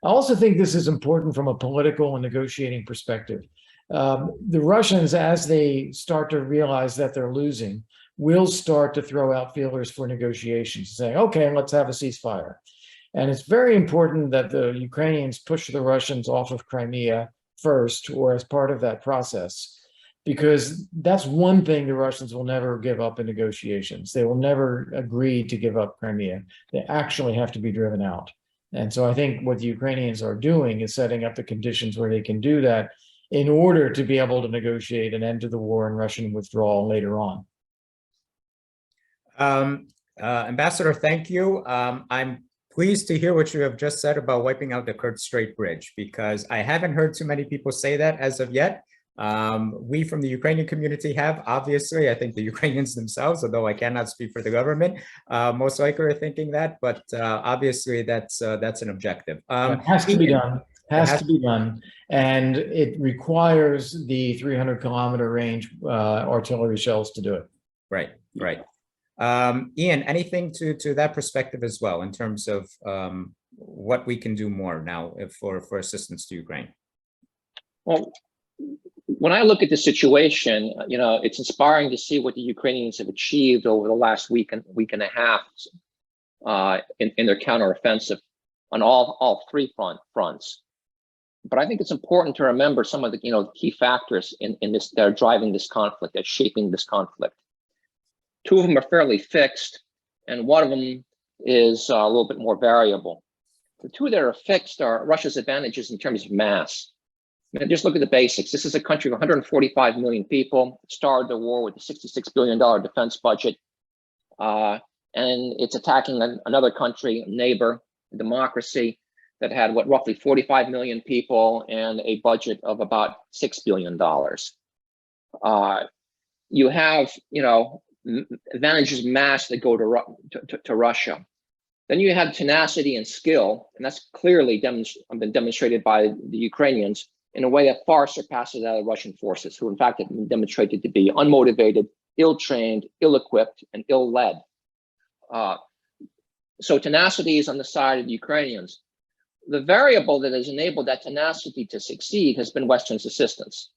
I also think this is important from a political and negotiating perspective. The Russians, as they start to realize that they're losing, will start to throw out feelers for negotiations, saying, okay, let's have a ceasefire. And it's very important that the Ukrainians push the Russians off of Crimea first, or as part of that process, because that's one thing the Russians will never give up in negotiations. They will never agree to give up Crimea. They actually have to be driven out. And so I think what the Ukrainians are doing is setting up the conditions where they can do that in order to be able to negotiate an end to the war and Russian withdrawal later on. Ambassador, thank you. I'm pleased to hear what you have just said about wiping out the Kerch Strait Bridge, because I haven't heard too many people say that as of yet. We from the Ukrainian community have, obviously. I think the Ukrainians themselves, although I cannot speak for the government, most likely are thinking that, but obviously that's an objective. It has to be done. Has to be done, and it requires the 300-kilometer range artillery shells to do it. Right, right. Ian, anything to that perspective as well, in terms of what we can do more now for assistance to Ukraine? Well, when I look at the situation, it's inspiring to see what the Ukrainians have achieved over the last week and a half in their counteroffensive on all three fronts. But I think it's important to remember some of the key factors in this that are driving this conflict, that's shaping this conflict. Two of them are fairly fixed, and one of them is a little bit more variable. The two that are fixed are Russia's advantages in terms of mass. Just look at the basics. This is a country of 145 million people. It started the war with a $66 billion defense budget, and it's attacking another country, a neighbor, a democracy, that had roughly 45 million people and a budget of about $6 billion. You have, advantages of mass that go to Russia. Then you have tenacity and skill, and that's clearly been demonstrated by the Ukrainians in a way that far surpasses that of Russian forces, who in fact have been demonstrated to be unmotivated, ill-trained, ill-equipped, and ill-led. So tenacity is on the side of the Ukrainians. The variable that has enabled that tenacity to succeed has been Western's assistance.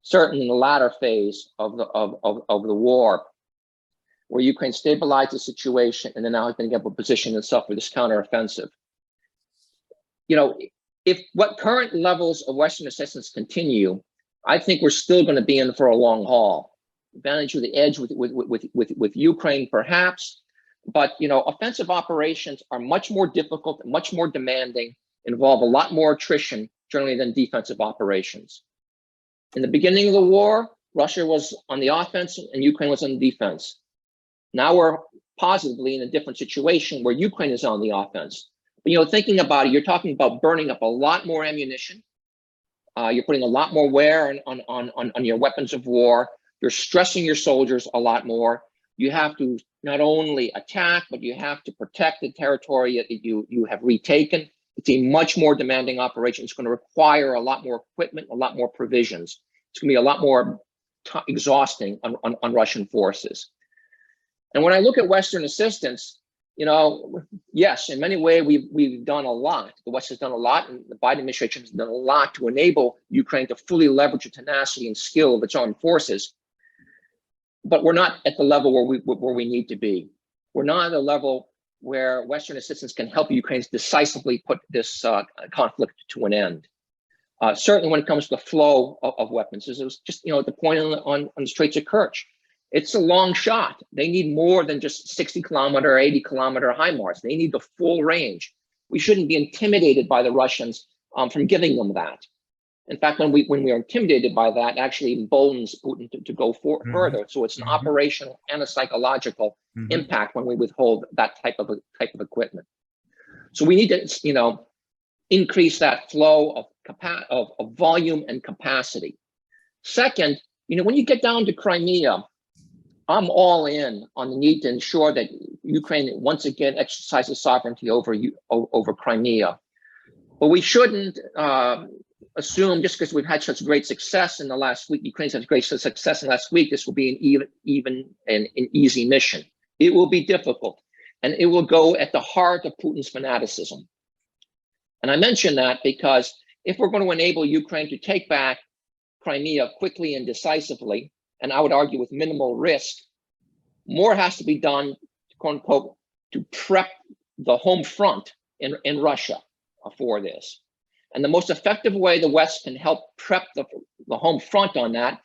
Certainly in the latter phase of the war, where Ukraine stabilized the situation and then now has been able to position itself for this counteroffensive. You know, if what current levels of Western assistance continue, I think we're still going to be in for a long haul. Advantage of the edge with Ukraine, perhaps, but you know, offensive operations are much more difficult and much more demanding, involve a lot more attrition generally than defensive operations. In the beginning of the war, Russia was on the offense and Ukraine was on the defense. Now we're positively in a different situation where Ukraine is on the offense. But, you know, thinking about it, you're talking about burning up a lot more ammunition. You're putting a lot more wear on your weapons of war. You're stressing your soldiers a lot more. You have to not only attack, but you have to protect the territory that you have retaken. It's a much more demanding operation. It's going to require a lot more equipment, a lot more provisions. It's going to be a lot more exhausting on Russian forces. And when I look at Western assistance, you know, yes, in many ways we've done a lot. The West has done a lot, and the Biden administration has done a lot to enable Ukraine to fully leverage the tenacity and skill of its armed forces. But we're not at the level where we need to be. We're not at a level where Western assistance can help Ukraine decisively put this conflict to an end. Certainly when it comes to the flow of weapons, as it was just, you know, at the point on the Straits of Kerch, it's a long shot. They need more than just 60-kilometer, 80-kilometer HIMARS. They need the full range. We shouldn't be intimidated by the Russians from giving them that. In fact, when we are intimidated by that, it actually emboldens Putin to go further. So it's an operational and a psychological impact when we withhold that type of equipment. So we need to, you know, increase that flow of volume and capacity. Second, you know, when you get down to Crimea, I'm all in on the need to ensure that Ukraine once again exercises sovereignty over Crimea. But we shouldn't assume just because we've had such great success in the last week, Ukraine's had great success in the last week, this will be an easy mission. It will be difficult, and it will go at the heart of Putin's fanaticism. And I mention that because if we're going to enable Ukraine to take back Crimea quickly and decisively, and I would argue with minimal risk, more has to be done, quote unquote, to prep the home front in Russia for this. And the most effective way the West can help prep the home front on that,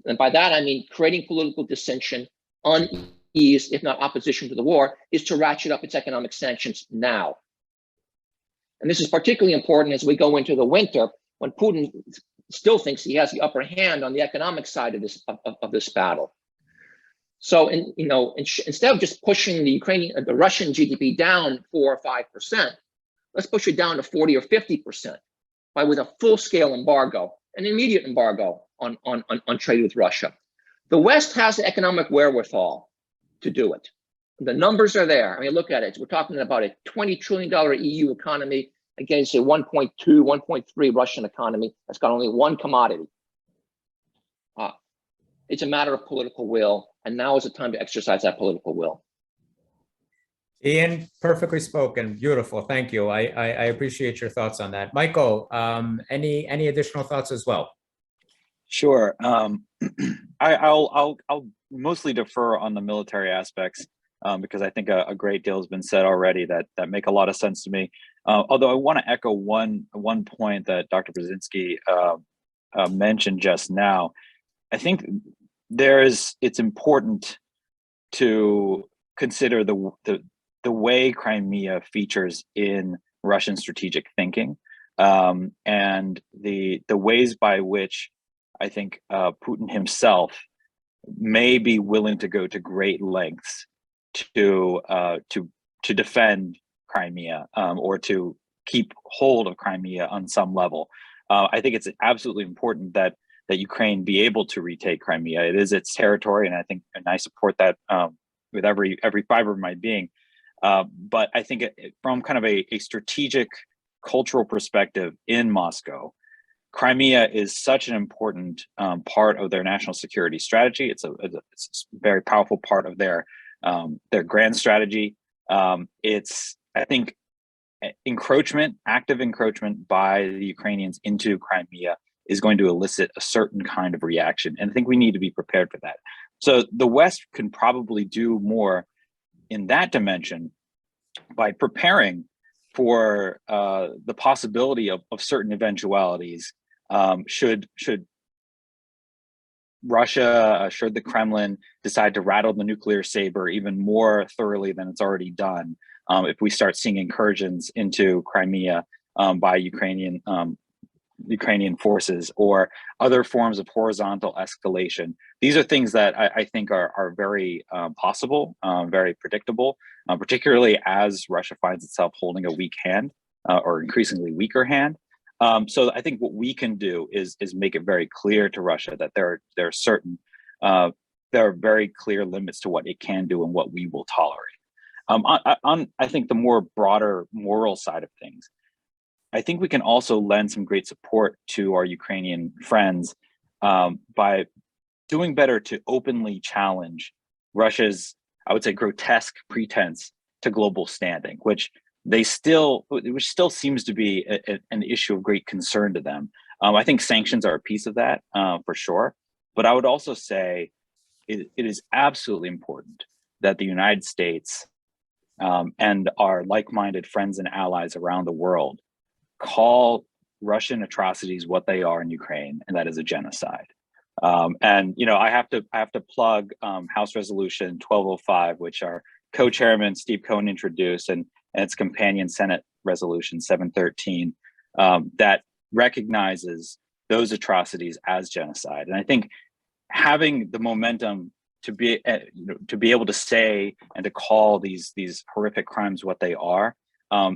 and by that I mean creating political dissension, unease, if not opposition to the war, is to ratchet up its economic sanctions now. And this is particularly important as we go into the winter, when Putin still thinks he has the upper hand on the economic side of this battle. So, instead of just pushing the Russian GDP down 4 or 5%, let's push it down to 40 or 50% with a full-scale embargo, an immediate embargo on trade with Russia. The West has the economic wherewithal to do it. The numbers are there. I mean, look at it. We're talking about a $20 trillion EU economy against a 1.2, 1.3 Russian economy that's got only one commodity. It's a matter of political will, and now is the time to exercise that political will. Ian, perfectly spoken. Beautiful. Thank you. I appreciate your thoughts on that. Michael, any additional thoughts as well? Sure. I'll mostly defer on the military aspects because I think a great deal has been said already that make a lot of sense to me. Although I want to echo one point that Dr. Brzezinski mentioned just now. I think it's important to consider the way Crimea features in Russian strategic thinking, and the ways by which I think Putin himself may be willing to go to great lengths to defend Crimea or to keep hold of Crimea on some level. I think it's absolutely important that Ukraine be able to retake Crimea. It is its territory, and I support that with every fiber of my being. But I think from kind of a strategic cultural perspective in Moscow, Crimea is such an important part of their national security strategy. It's a very powerful part of their grand strategy. It's, I think, encroachment, active encroachment by the Ukrainians into Crimea is going to elicit a certain kind of reaction. And I think we need to be prepared for that. So the West can probably do more in that dimension by preparing for the possibility of certain eventualities should Russia, should the Kremlin decide to rattle the nuclear saber even more thoroughly than it's already done, if we start seeing incursions into Crimea by Ukrainian forces or other forms of horizontal escalation. These are things that I think are very possible, very predictable, particularly as Russia finds itself holding a weak hand or increasingly weaker hand. So I think what we can do is make it very clear to Russia that there are certain, there are very clear limits to what it can do and what we will tolerate. On I think the more broader moral side of things, I think we can also lend some great support to our Ukrainian friends by doing better to openly challenge Russia's, I would say, grotesque pretense to global standing, which still seems to be an issue of great concern to them. I think sanctions are a piece of that for sure, but I would also say it is absolutely important that the United States and our like-minded friends and allies around the world call Russian atrocities what they are in Ukraine, and that is a genocide. And I have to plug House Resolution 1205, which our co-chairman Steve Cohen introduced, and its companion Senate Resolution 713, that recognizes those atrocities as genocide. And I think having the momentum to be able to say and to call these horrific crimes what they are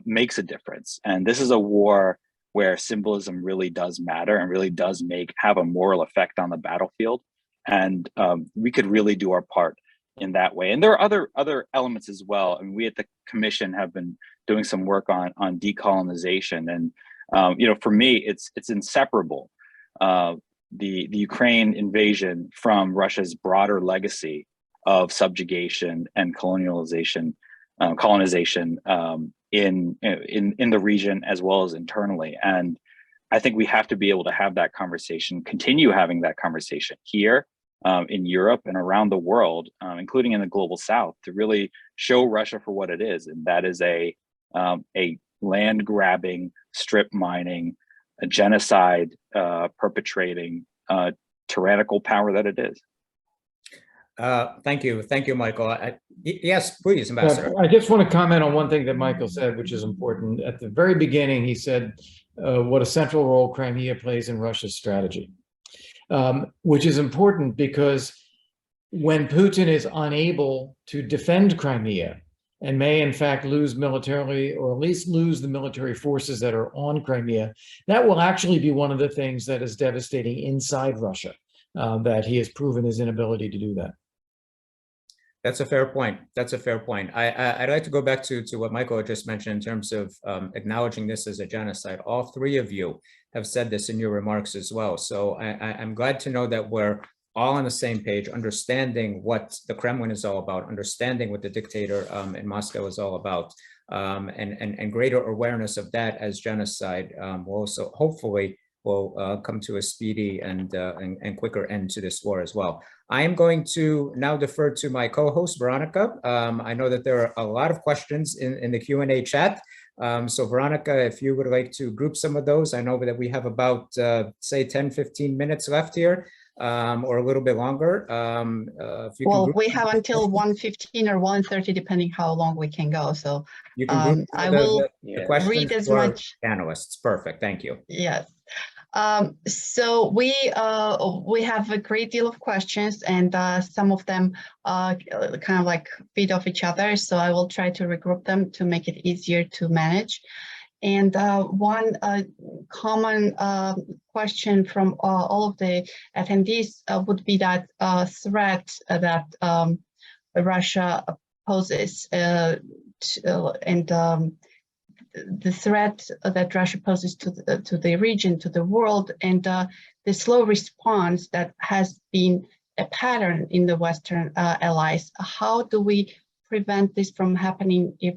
makes a difference. And this is a war where symbolism really does matter and really does have a moral effect on the battlefield. And we could really do our part in that way. And there are other elements as well. I mean, we at the Commission have been doing some work on decolonization, and for me, it's inseparable. The Ukraine invasion from Russia's broader legacy of subjugation and colonization in the region as well as internally. And I think we have to be able to have that conversation, continue having that conversation here in Europe and around the world, including in the global South, to really show Russia for what it is, and that is a land grabbing, strip mining, a genocide perpetrating tyrannical power that it is. Thank you, Michael. Yes, please, Ambassador. I just want to comment on one thing that Michael said, which is important. At the very beginning, he said what a central role Crimea plays in Russia's strategy, which is important because when Putin is unable to defend Crimea and may in fact lose militarily, or at least lose the military forces that are on Crimea, that will actually be one of the things that is devastating inside Russia, that he has proven his inability to do that. That's a fair point. I'd like to go back to what Michael just mentioned in terms of acknowledging this as a genocide. All three of you have said this in your remarks as well. So I'm glad to know that we're all on the same page, understanding what the Kremlin is all about, understanding what the dictator in Moscow is all about, and greater awareness of that as genocide will also hopefully will come to a speedy and quicker end to this war as well. I am going to now defer to my co-host, Veronica. I know that there are a lot of questions in the Q&A chat. So Veronica, if you would like to group some of those, I know that we have about, say, 10, 15 minutes left here, or a little bit longer. Well, we have until 1:15 or 1:30, depending how long we can go. So you can group I will read as much. Panelists. Perfect. Thank you. Yes. So we have a great deal of questions, and some of them kind of like feed off each other. So I will try to regroup them to make it easier to manage. And one common question from all of the attendees would be that threat that Russia poses, and the threat that Russia poses to the region, to the world, and the slow response that has been a pattern in the Western allies. How do we prevent this from happening if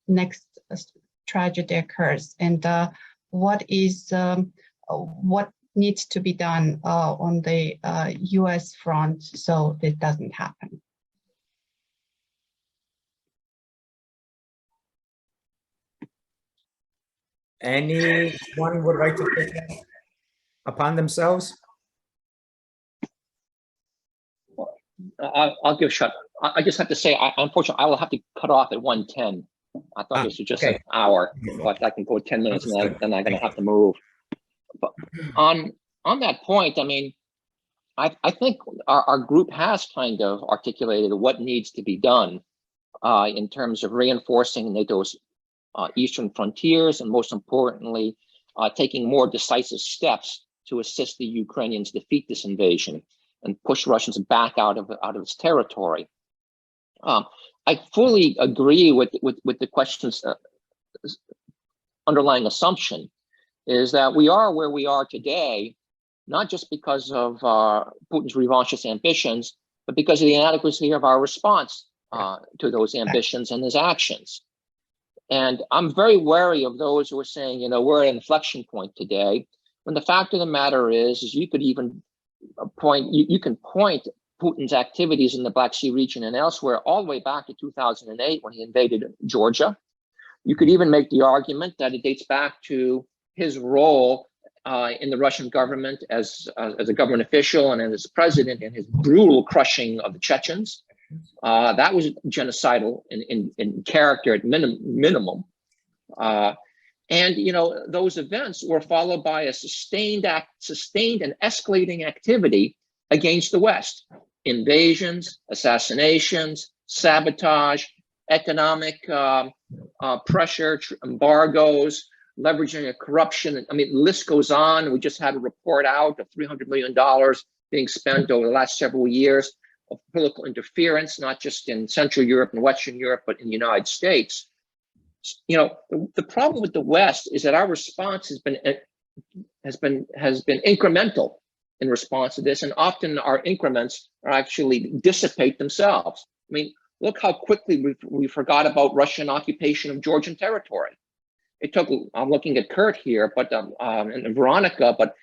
next tragedy occurs? And what needs to be done on the US front so this doesn't happen? Anyone would like to take that upon themselves? I'll give a shot. I just have to say, unfortunately, I will have to cut off at 1:10. I thought this was just an hour, but I can go 10 minutes and then I'm going to have to move. But on that point, I mean, I think our group has kind of articulated what needs to be done in terms of reinforcing NATO's eastern frontiers, and most importantly, taking more decisive steps to assist the Ukrainians defeat this invasion and push Russians back out of its territory. I fully agree with the question's underlying assumption is that we are where we are today, not just because of Putin's revanchist ambitions, but because of the inadequacy of our response to those ambitions and his actions. And I'm very wary of those who are saying, we're at an inflection point today, when the fact of the matter is you could even you can point Putin's activities in the Black Sea region and elsewhere all the way back to 2008 when he invaded Georgia. You could even make the argument that it dates back to his role in the Russian government as a government official and as president, and his brutal crushing of the Chechens. That was genocidal in character at minimum. And those events were followed by a sustained and escalating activity against the West: invasions, assassinations, sabotage, economic pressure, embargoes, leveraging of corruption. I mean, the list goes on. We just had a report out of $300 million being spent over the last several years of political interference, not just in Central Europe and Western Europe, but in the United States. The problem with the West is that our response has been incremental in response to this, and often our increments are actually dissipate themselves. I mean, look how quickly we forgot about Russian occupation of Georgian territory. It took, I'm looking at Kurt here, but and Veronica, but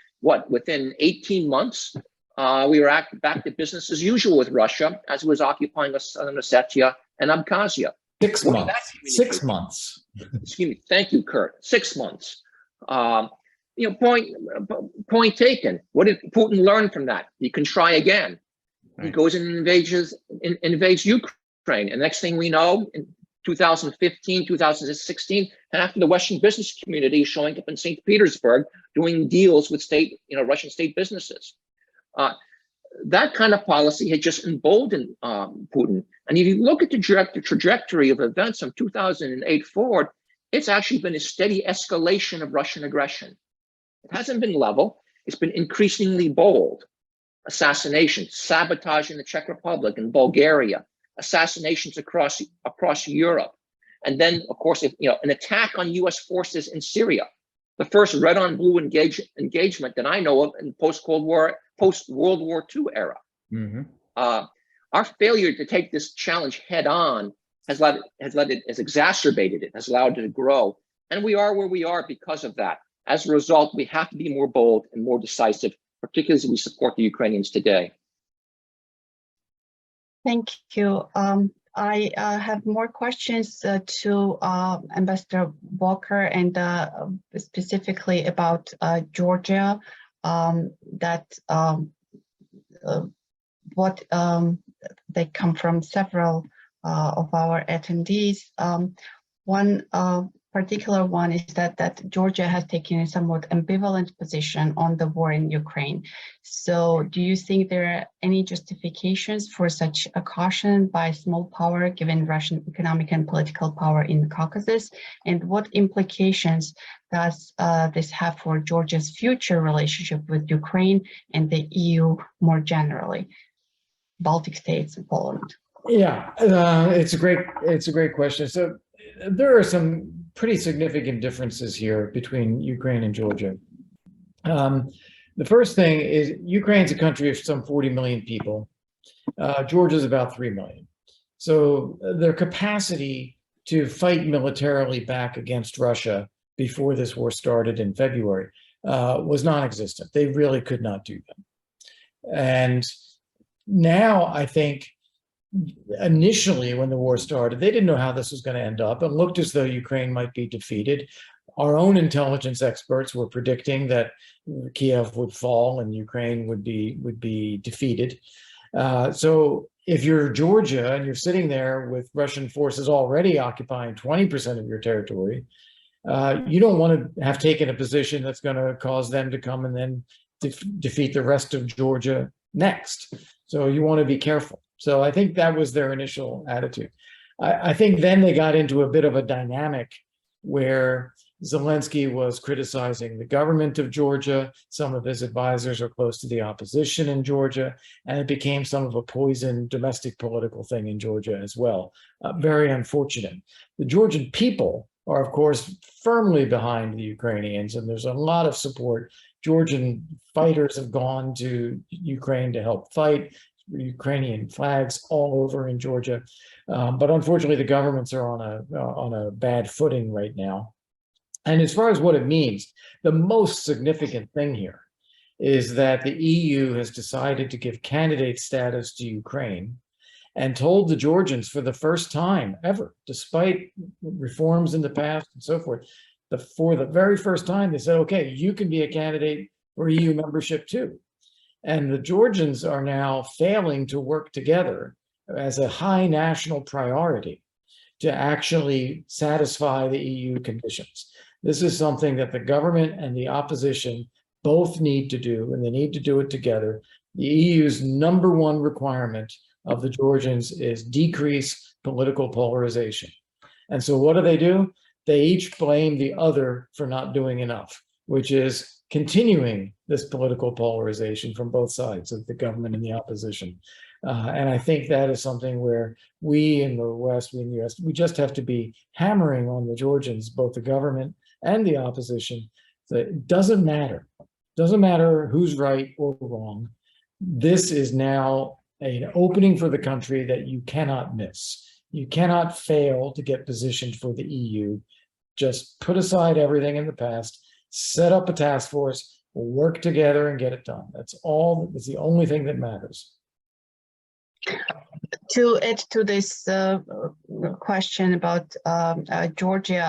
within 18 months, we were back to business as usual with Russia as it was occupying Southern Ossetia and Abkhazia. 6 months. 6 months. Excuse me. Thank you, Kurt. 6 months. Point taken. What did Putin learn from that? He can try again. Right. He goes and invades Ukraine. And next thing we know, in 2015, 2016, and after the Western business community showing up in St. Petersburg doing deals with Russian state businesses. That kind of policy had just emboldened Putin. And if you look at the trajectory of events from 2008 forward, it's actually been a steady escalation of Russian aggression. It hasn't been level. It's been increasingly bold. Assassinations, sabotage in the Czech Republic and Bulgaria, assassinations across Europe. And then, of course, an attack on US forces in Syria, the first red on blue engagement that I know of in post-World War II era. Mm-hmm. Our failure to take this challenge head on has exacerbated it, has allowed it to grow. And we are where we are because of that. As a result, we have to be more bold and more decisive, particularly as we support the Ukrainians today. Thank you. I have more questions to Ambassador Volker, and specifically about Georgia, they come from several of our attendees. One particular one is that Georgia has taken a somewhat ambivalent position on the war in Ukraine. So do you think there are any justifications for such a caution by small power given Russian economic and political power in the Caucasus? And what implications does this have for Georgia's future relationship with Ukraine and the EU more generally, Baltic states and Poland? Yeah, it's a great question. So there are some pretty significant differences here between Ukraine and Georgia. The first thing is Ukraine's a country of some 40 million people. Georgia's about 3 million. So their capacity to fight militarily back against Russia before this war started in February was non-existent. They really could not do that. And now I think initially when the war started, they didn't know how this was going to end up. It looked as though Ukraine might be defeated. Our own intelligence experts were predicting that Kiev would fall and Ukraine would be defeated. So if you're Georgia and you're sitting there with Russian forces already occupying 20% of your territory, you don't want to have taken a position that's going to cause them to come and then defeat the rest of Georgia next. So you want to be careful. So I think that was their initial attitude. I think then they got into a bit of a dynamic where Zelensky was criticizing the government of Georgia. Some of his advisors are close to the opposition in Georgia, and it became some of a poison domestic political thing in Georgia as well. Very unfortunate. The Georgian people are, of course, firmly behind the Ukrainians, and there's a lot of support. Georgian fighters have gone to Ukraine to help fight. Ukrainian flags all over in Georgia, but unfortunately, the governments are on a bad footing right now. And as far as what it means, the most significant thing here is that the EU has decided to give candidate status to Ukraine and told the Georgians for the first time ever, despite reforms in the past and so forth, for the very first time, they said, okay, you can be a candidate for EU membership too. And the Georgians are now failing to work together as a high national priority to actually satisfy the EU conditions. This is something that the government and the opposition both need to do, and they need to do it together. The EU's #1 requirement of the Georgians is decrease political polarization. And so what do? They each blame the other for not doing enough, which is continuing this political polarization from both sides of the government and the opposition. And I think that is something where we in the West, we in the US, we just have to be hammering on the Georgians, both the government and the opposition. That it doesn't matter. Doesn't matter who's right or wrong. This is now an opening for the country that you cannot miss. You cannot fail to get positioned for the EU. Just put aside everything in the past, set up a task force, work together and get it done. That's all. That's the only thing that matters. To add to this question about Georgia,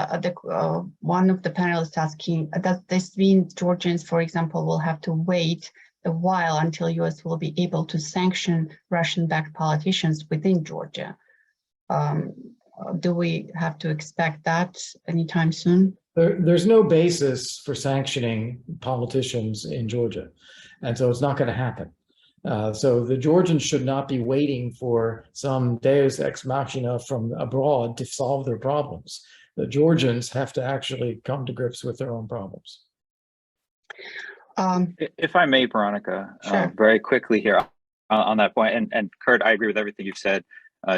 one of the panelists asking, does this mean Georgians, for example, will have to wait a while until US will be able to sanction Russian-backed politicians within Georgia? Do we have to expect that anytime soon? There's no basis for sanctioning politicians in Georgia, and so it's not going to happen. So the Georgians should not be waiting for some deus ex machina from abroad to solve their problems. The Georgians have to actually come to grips with their own problems. If I may, Veronica, sure. Very quickly here on that point, and Kurt, I agree with everything you've said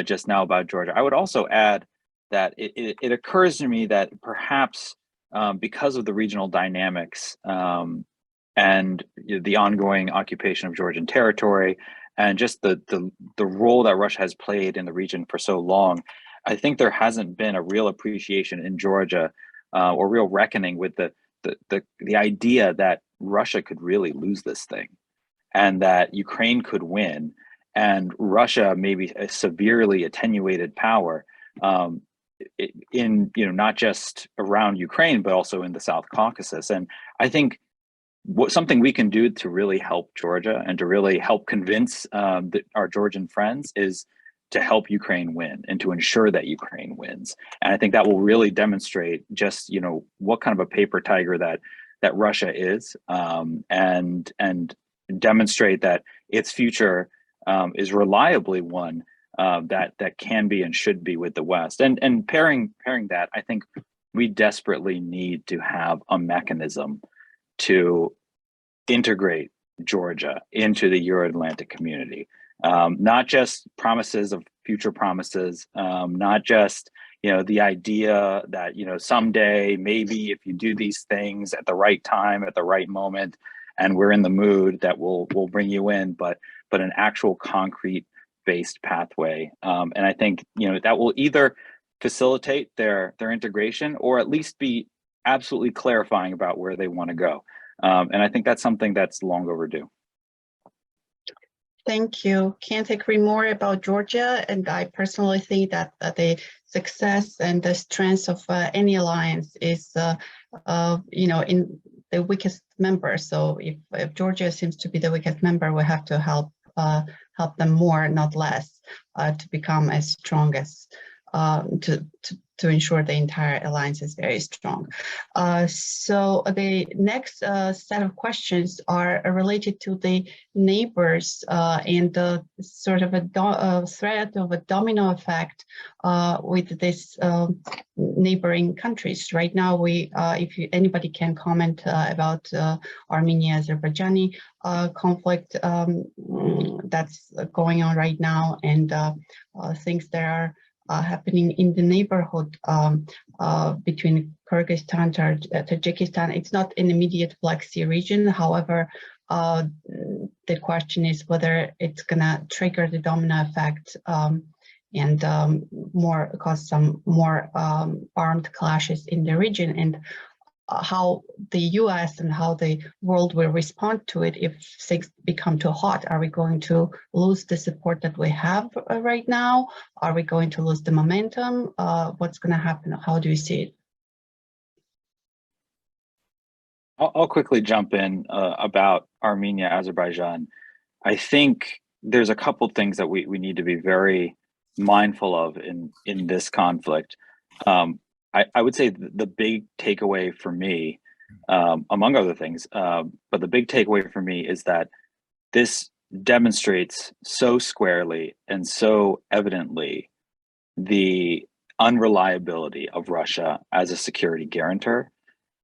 just now about Georgia. I would also add that it occurs to me that perhaps because of the regional dynamics and the ongoing occupation of Georgian territory and just the role that Russia has played in the region for so long, I think there hasn't been a real appreciation in Georgia or real reckoning with the idea that Russia could really lose this thing and that Ukraine could win and Russia may be a severely attenuated power in not just around Ukraine, but also in the South Caucasus. And I think something we can do to really help Georgia and to really help convince our Georgian friends is to help Ukraine win and to ensure that Ukraine wins. And I think that will really demonstrate just what kind of a paper tiger that Russia is, and demonstrate that its future is reliably one that can be and should be with the West. And pairing that, I think we desperately need to have a mechanism to integrate Georgia into the Euro-Atlantic community. Not just promises of future promises, not just the idea that, someday, maybe if you do these things at the right time, at the right moment, and we're in the mood, that we'll bring you in, but an actual concrete based pathway. And I think, that will either facilitate their integration or at least be absolutely clarifying about where they want to go. And I think that's something that's long overdue. Thank you. Can't agree more about Georgia. And I personally think that the success and the strength of any alliance is, in the weakest member. So if Georgia seems to be the weakest member, we have to help them more, not less, to become as strong as to ensure the entire alliance is very strong. So the next set of questions are related to the neighbors and sort of a threat of a domino effect with this neighboring countries. Right now, if anybody can comment about Armenia-Azerbaijani conflict that's going on right now, and things that are happening in the neighborhood between Kyrgyzstan, Tajikistan. It's not an immediate Black Sea region. However, the question is whether it's going to trigger the domino effect and cause some more armed clashes in the region, and how the US and how the world will respond to it if things become too hot. Are we going to lose the support that we have right now? Are we going to lose the momentum? What's going to happen? How do you see it? I'll quickly jump in about Armenia, Azerbaijan. I think there's a couple things that we need to be very mindful of in this conflict. I would say the big takeaway for me, among other things, but the big takeaway for me is that this demonstrates so squarely and so evidently the unreliability of Russia as a security guarantor,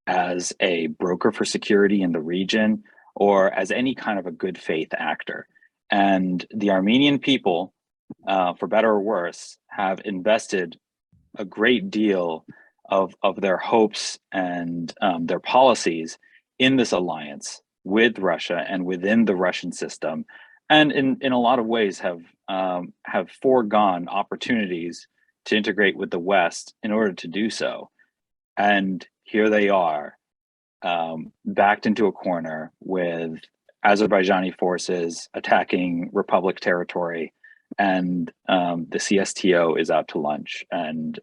as a broker for security in the region, or as any kind of a good faith actor. And the Armenian people, for better or worse, have invested a great deal of their hopes and their policies in this alliance with Russia and within the Russian system, and in a lot of ways have foregone opportunities to integrate with the West in order to do so. And here they are, backed into a corner with Azerbaijani forces attacking Republic territory, and the CSTO is out to lunch, and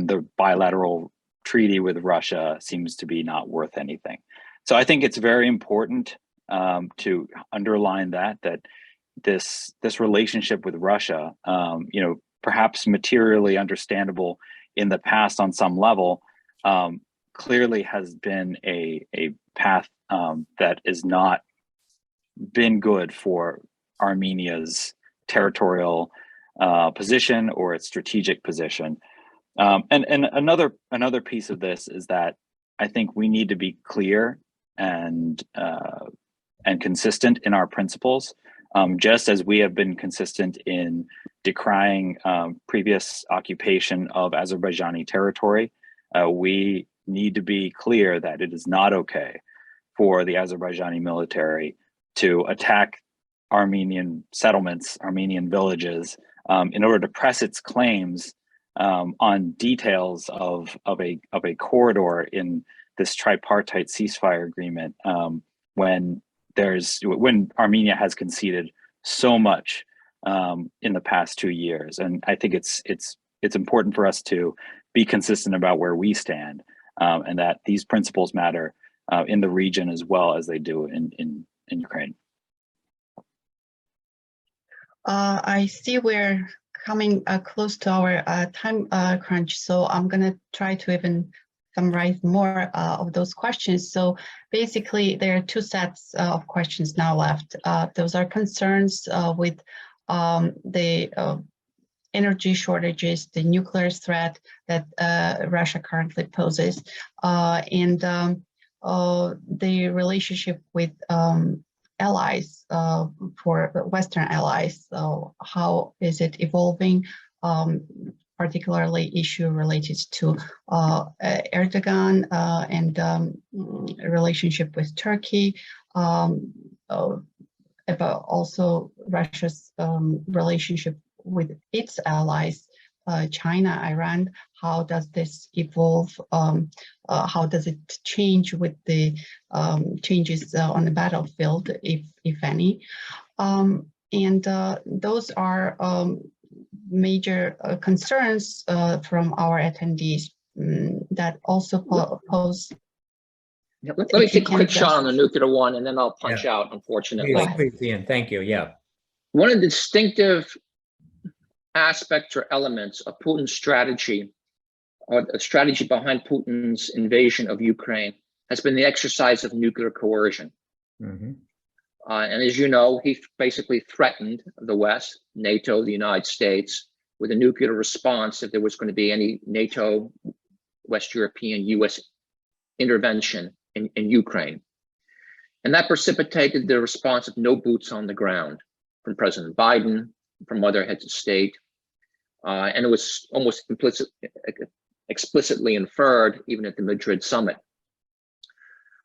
the bilateral treaty with Russia seems to be not worth anything. So I think it's very important to underline that this relationship with Russia, perhaps materially understandable in the past on some level, clearly has been a path that has not been good for Armenia's territorial position or its strategic position. And another piece of this is that I think we need to be clear and consistent in our principles, just as we have been consistent in decrying previous occupation of Azerbaijani territory. We need to be clear that it is not okay for the Azerbaijani military to attack Armenian settlements, Armenian villages, in order to press its claims on details of a corridor in this tripartite ceasefire agreement, when Armenia has conceded so much in the past 2 years. And I think it's important for us to be consistent about where we stand, and that these principles matter in the region as well as they do in Ukraine. I see we're coming close to our time crunch, so I'm going to try to even summarize more of those questions. So basically, there are two sets of questions now left. Those are concerns with the energy shortages, the nuclear threat that Russia currently poses, and the relationship with allies, for Western allies. So how is it evolving? particularly issue related to Erdogan and relationship with Turkey, about also Russia's relationship with its allies, China, Iran. How does this evolve? How does it change with the changes on the battlefield, if any? And those are major concerns from our attendees that also pose. Let me take a quick shot on the nuclear one, and then I'll punch out, unfortunately. Please, Ian. Thank you. Yeah. One of the distinctive aspects or elements of Putin's strategy, or the strategy behind Putin's invasion of Ukraine, has been the exercise of nuclear coercion. Mm-hmm. And as you know, he basically threatened the West, NATO, the United States, with a nuclear response if there was going to be any NATO, West European, US intervention in Ukraine. And that precipitated the response of no boots on the ground from President Biden, from other heads of state. And it was almost explicitly inferred even at the Madrid summit.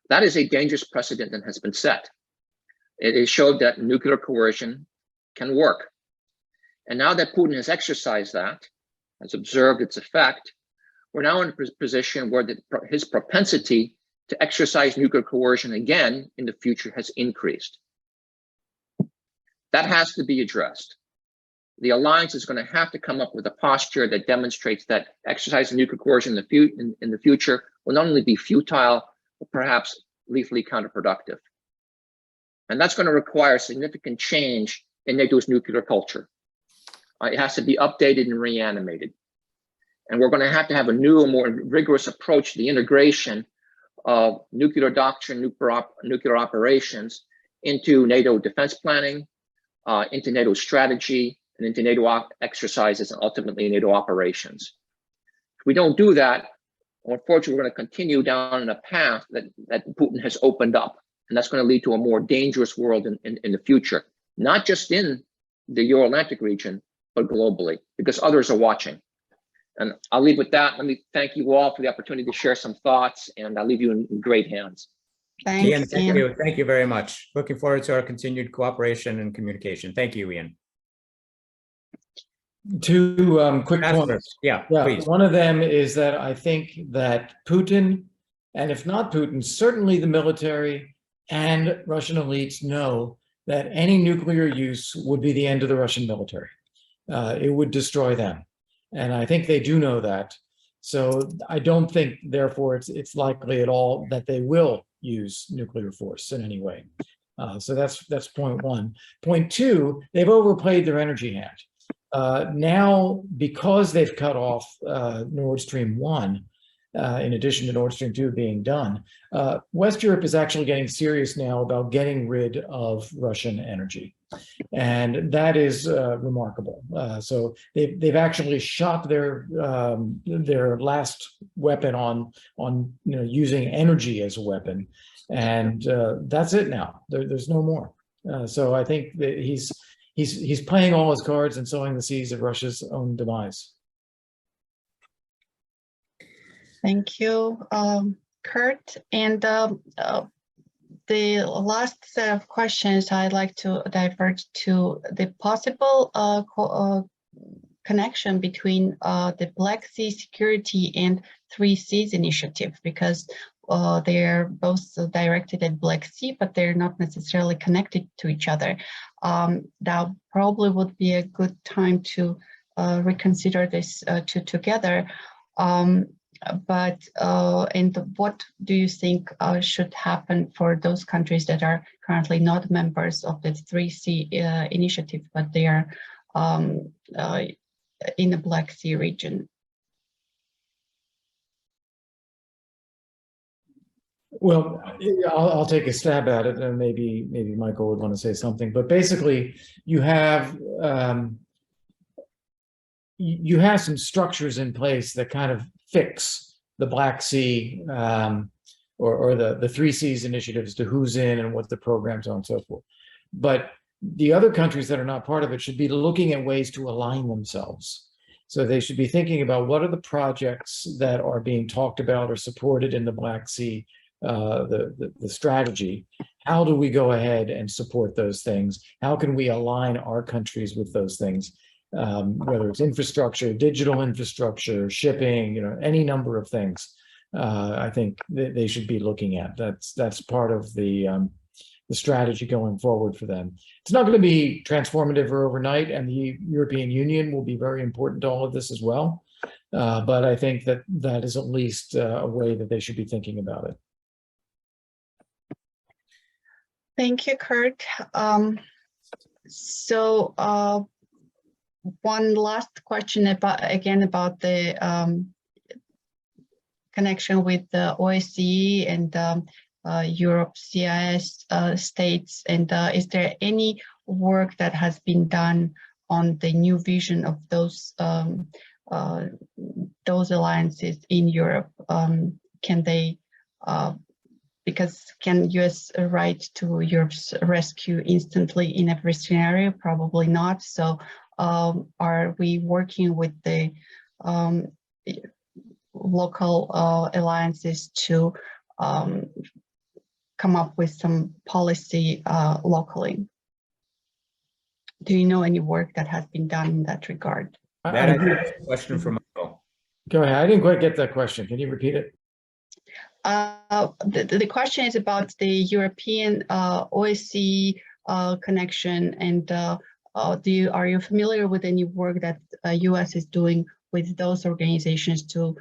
That is a dangerous precedent that has been set. It has showed that nuclear coercion can work. And now that Putin has exercised that, has observed its effect, we're now in a position where his propensity to exercise nuclear coercion again in the future has increased. That has to be addressed. The alliance is going to have to come up with a posture that demonstrates that exercising nuclear coercion in the future will not only be futile, but perhaps lethally counterproductive. And that's going to require significant change in NATO's nuclear culture. It has to be updated and reanimated. And we're going to have a new and more rigorous approach to the integration of nuclear doctrine, nuclear operations into NATO defense planning, into NATO strategy, and into NATO exercises, and ultimately NATO operations. If we don't do that, unfortunately, we're going to continue down a path that Putin has opened up. And that's going to lead to a more dangerous world in the future, not just in the Euro-Atlantic region, but globally, because others are watching. And I'll leave with that. Let me thank you all for the opportunity to share some thoughts, and I'll leave you in great hands. Thanks, Ian, thank you. Thank you very much. Looking forward to our continued cooperation and communication. Thank you, Ian. Two quick points. Yeah, please. One of them is that I think that Putin, and if not Putin, certainly the military and Russian elites know that any nuclear use would be the end of the Russian military. It would destroy them. And I think they do know that. So I don't think, therefore, it's likely at all that they will use nuclear force in any way. So that's point one. Point two, they've overplayed their energy hand. Now, because they've cut off Nord Stream 1, in addition to Nord Stream 2 being done, West Europe is actually getting serious now about getting rid of Russian energy. And that is remarkable. So they've actually shot their last weapon on using energy as a weapon, and that's it now. There's no more. So I think that he's playing all his cards and sowing the seeds of Russia's own demise. Thank you, Kurt. And the last set of questions, I'd like to divert to the possible connection between the Black Sea Security and 3Cs initiative, because they're both directed at Black Sea, but they're not necessarily connected to each other. That probably would be a good time to reconsider this two together. But and what do you think should happen for those countries that are currently not members of the 3C initiative, but they are in the Black Sea region? Well, I'll take a stab at it, and maybe Michael would want to say something. But basically, you have some structures in place that kind of fix the Black Sea or the 3Cs initiatives to who's in and what the programs are and so forth. But the other countries that are not part of it should be looking at ways to align themselves. So they should be thinking about what are the projects that are being talked about or supported in the Black Sea, the strategy. How do we go ahead and support those things? How can we align our countries with those things? Whether it's infrastructure, digital infrastructure, shipping, any number of things. I think they should be looking at. That's part of the strategy going forward for them. It's not going to be transformative or overnight, and the European Union will be very important to all of this as well. But I think that is at least a way that they should be thinking about it. Thank you, Kurt. One last question about the connection with the OSCE and Europe, CIS states, and is there any work that has been done on the new vision of those alliances in Europe? Can they, because can US write to Europe's rescue instantly in every scenario? Probably not. So are we working with the local alliances to come up with some policy locally? Do you know any work that has been done in that regard? That is a question for Michael. Go ahead. I didn't quite get that question. Can you repeat it? The question is about the European OSCE connection, and are you familiar with any work that US is doing with those organizations to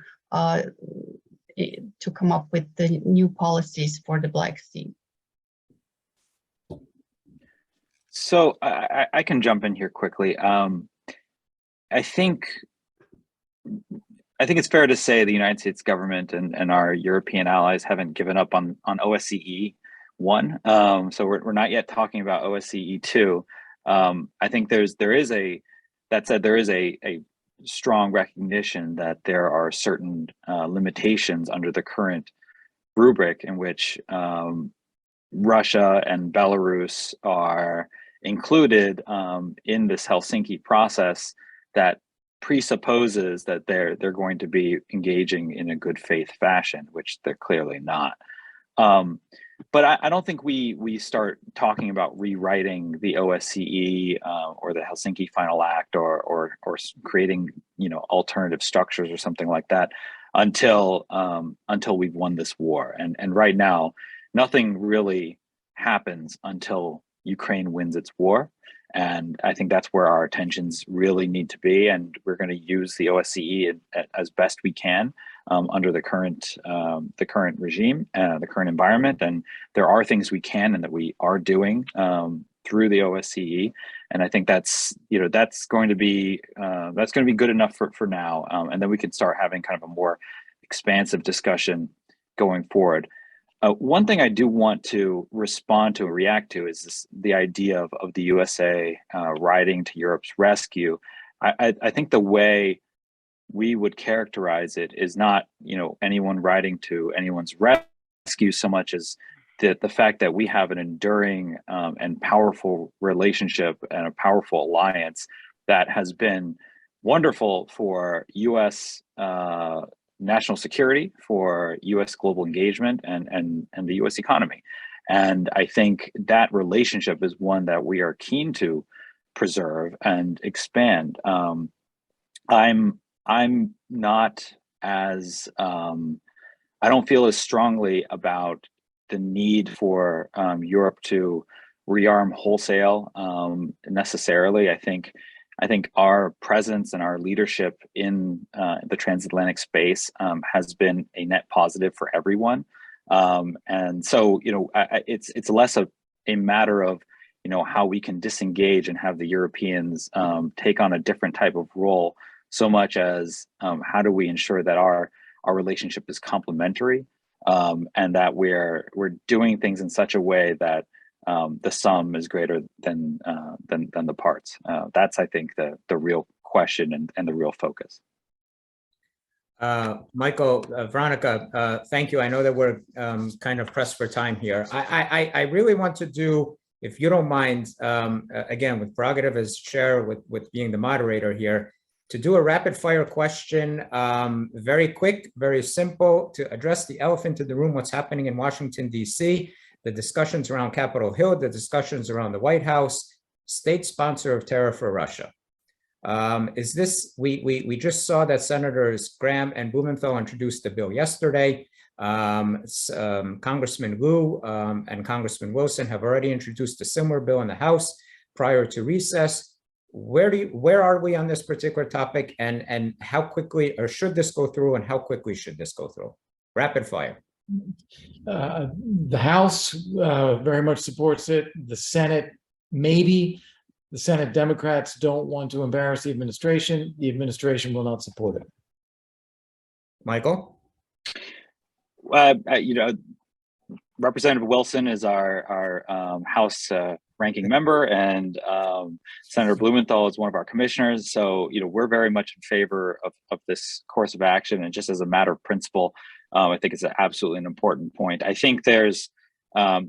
come up with the new policies for the Black Sea? So I can jump in here quickly. I think it's fair to say the United States government and our European allies haven't given up on OSCE 1. So we're not yet talking about OSCE 2. I think there is a strong recognition that there are certain limitations under the current rubric in which Russia and Belarus are included in this Helsinki process that presupposes that they're going to be engaging in a good faith fashion, which they're clearly not. But I don't think we start talking about rewriting the OSCE or the Helsinki Final Act or creating alternative structures or something like that until we've won this war. And right now, nothing really happens until Ukraine wins its war. And I think that's where our attentions really need to be. And we're going to use the OSCE as best we can under the current regime, the current environment. And there are things we can and that we are doing through the OSCE. And I think that's going to be good enough for now. And then we can start having kind of a more expansive discussion going forward. One thing I do want to respond to and react to is the idea of the USA riding to Europe's rescue. I think the way we would characterize it is not anyone riding to anyone's rescue so much as the fact that we have an enduring and powerful relationship and a powerful alliance that has been wonderful for US national security, for US global engagement and the US economy. And I think that relationship is one that we are keen to preserve and expand. I'm not as, I don't feel as strongly about the need for Europe to rearm wholesale necessarily. I think our presence and our leadership in the transatlantic space has been a net positive for everyone. And so, it's less of a matter of, how we can disengage and have the Europeans take on a different type of role, so much as how do we ensure that our relationship is complementary and that we're doing things in such a way that the sum is greater than the parts. That's, I think, the real question and the real focus. Michael, Veronica, thank you. I know that we're kind of pressed for time here. I really want to do, if you don't mind, again, with prerogative as chair, with being the moderator here, to do a rapid fire question, very quick, very simple, to address the elephant in the room, what's happening in Washington, D.C., the discussions around Capitol Hill, the discussions around the White House, state sponsor of terror for Russia. Is this, we just saw that Senators Graham and Blumenthal introduced the bill yesterday. Congressman Liu and Congressman Wilson have already introduced a similar bill in the House prior to recess. Where are we on this particular topic, and how quickly, or should this go through, and how quickly should this go through? Rapid fire. The House very much supports it. The Senate, maybe. The Senate Democrats don't want to embarrass the administration. The administration will not support it. Michael? You know, Representative Wilson is our House ranking member, and Senator Blumenthal is one of our commissioners. So, you know, we're very much in favor of this course of action. And just as a matter of principle, I think it's absolutely an important point. I think there's a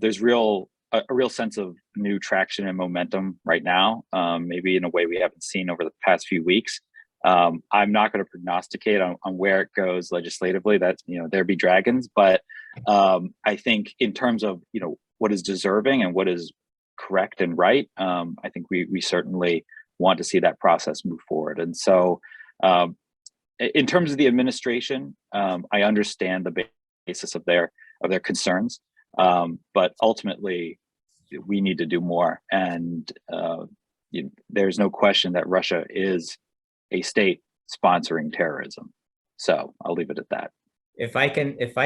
real sense of new traction and momentum right now, maybe in a way we haven't seen over the past few weeks. I'm not going to prognosticate on where it goes legislatively. That, you know, there be dragons, but I think in terms of, you know, what is deserving and what is correct and right, I think we certainly want to see that process move forward. And so, in terms of the administration, I understand the basis of their concerns, but ultimately we need to do more. And there's no question that Russia is a state sponsoring terrorism. So I'll leave it at that. If I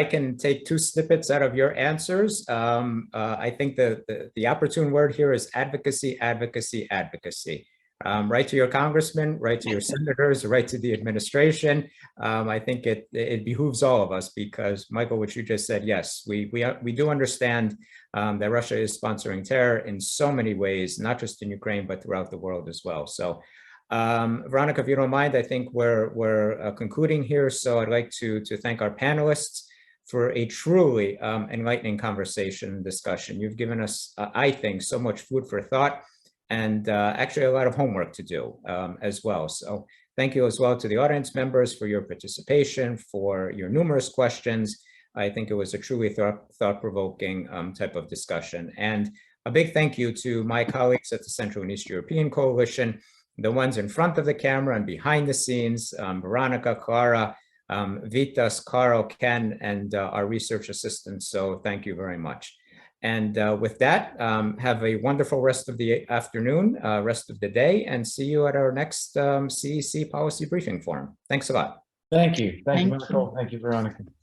can take two snippets out of your answers, I think the opportune word here is advocacy, advocacy, advocacy. Right to your congressmen, right to your senators, right to the administration. I think it behooves all of us, because Michael, what you just said, yes, we do understand that Russia is sponsoring terror in so many ways, not just in Ukraine, but throughout the world as well. So Veronica, if you don't mind, I think we're concluding here. So I'd like to thank our panelists for a truly enlightening conversation and discussion. You've given us, I think, so much food for thought, and actually a lot of homework to do as well. So thank you as well to the audience members for your participation, for your numerous questions. I think it was a truly thought-provoking type of discussion. And a big thank you to my colleagues at the Central and East European Coalition, the ones in front of the camera and behind the scenes, Veronica, Clara, Vitas, Carl, Ken, and our research assistants. So thank you very much. And with that, have a wonderful rest of the afternoon, rest of the day, and see you at our next CEEC policy briefing forum. Thanks a lot. Thank you. Thank you, Thank Michael. you. Thank you, Veronica.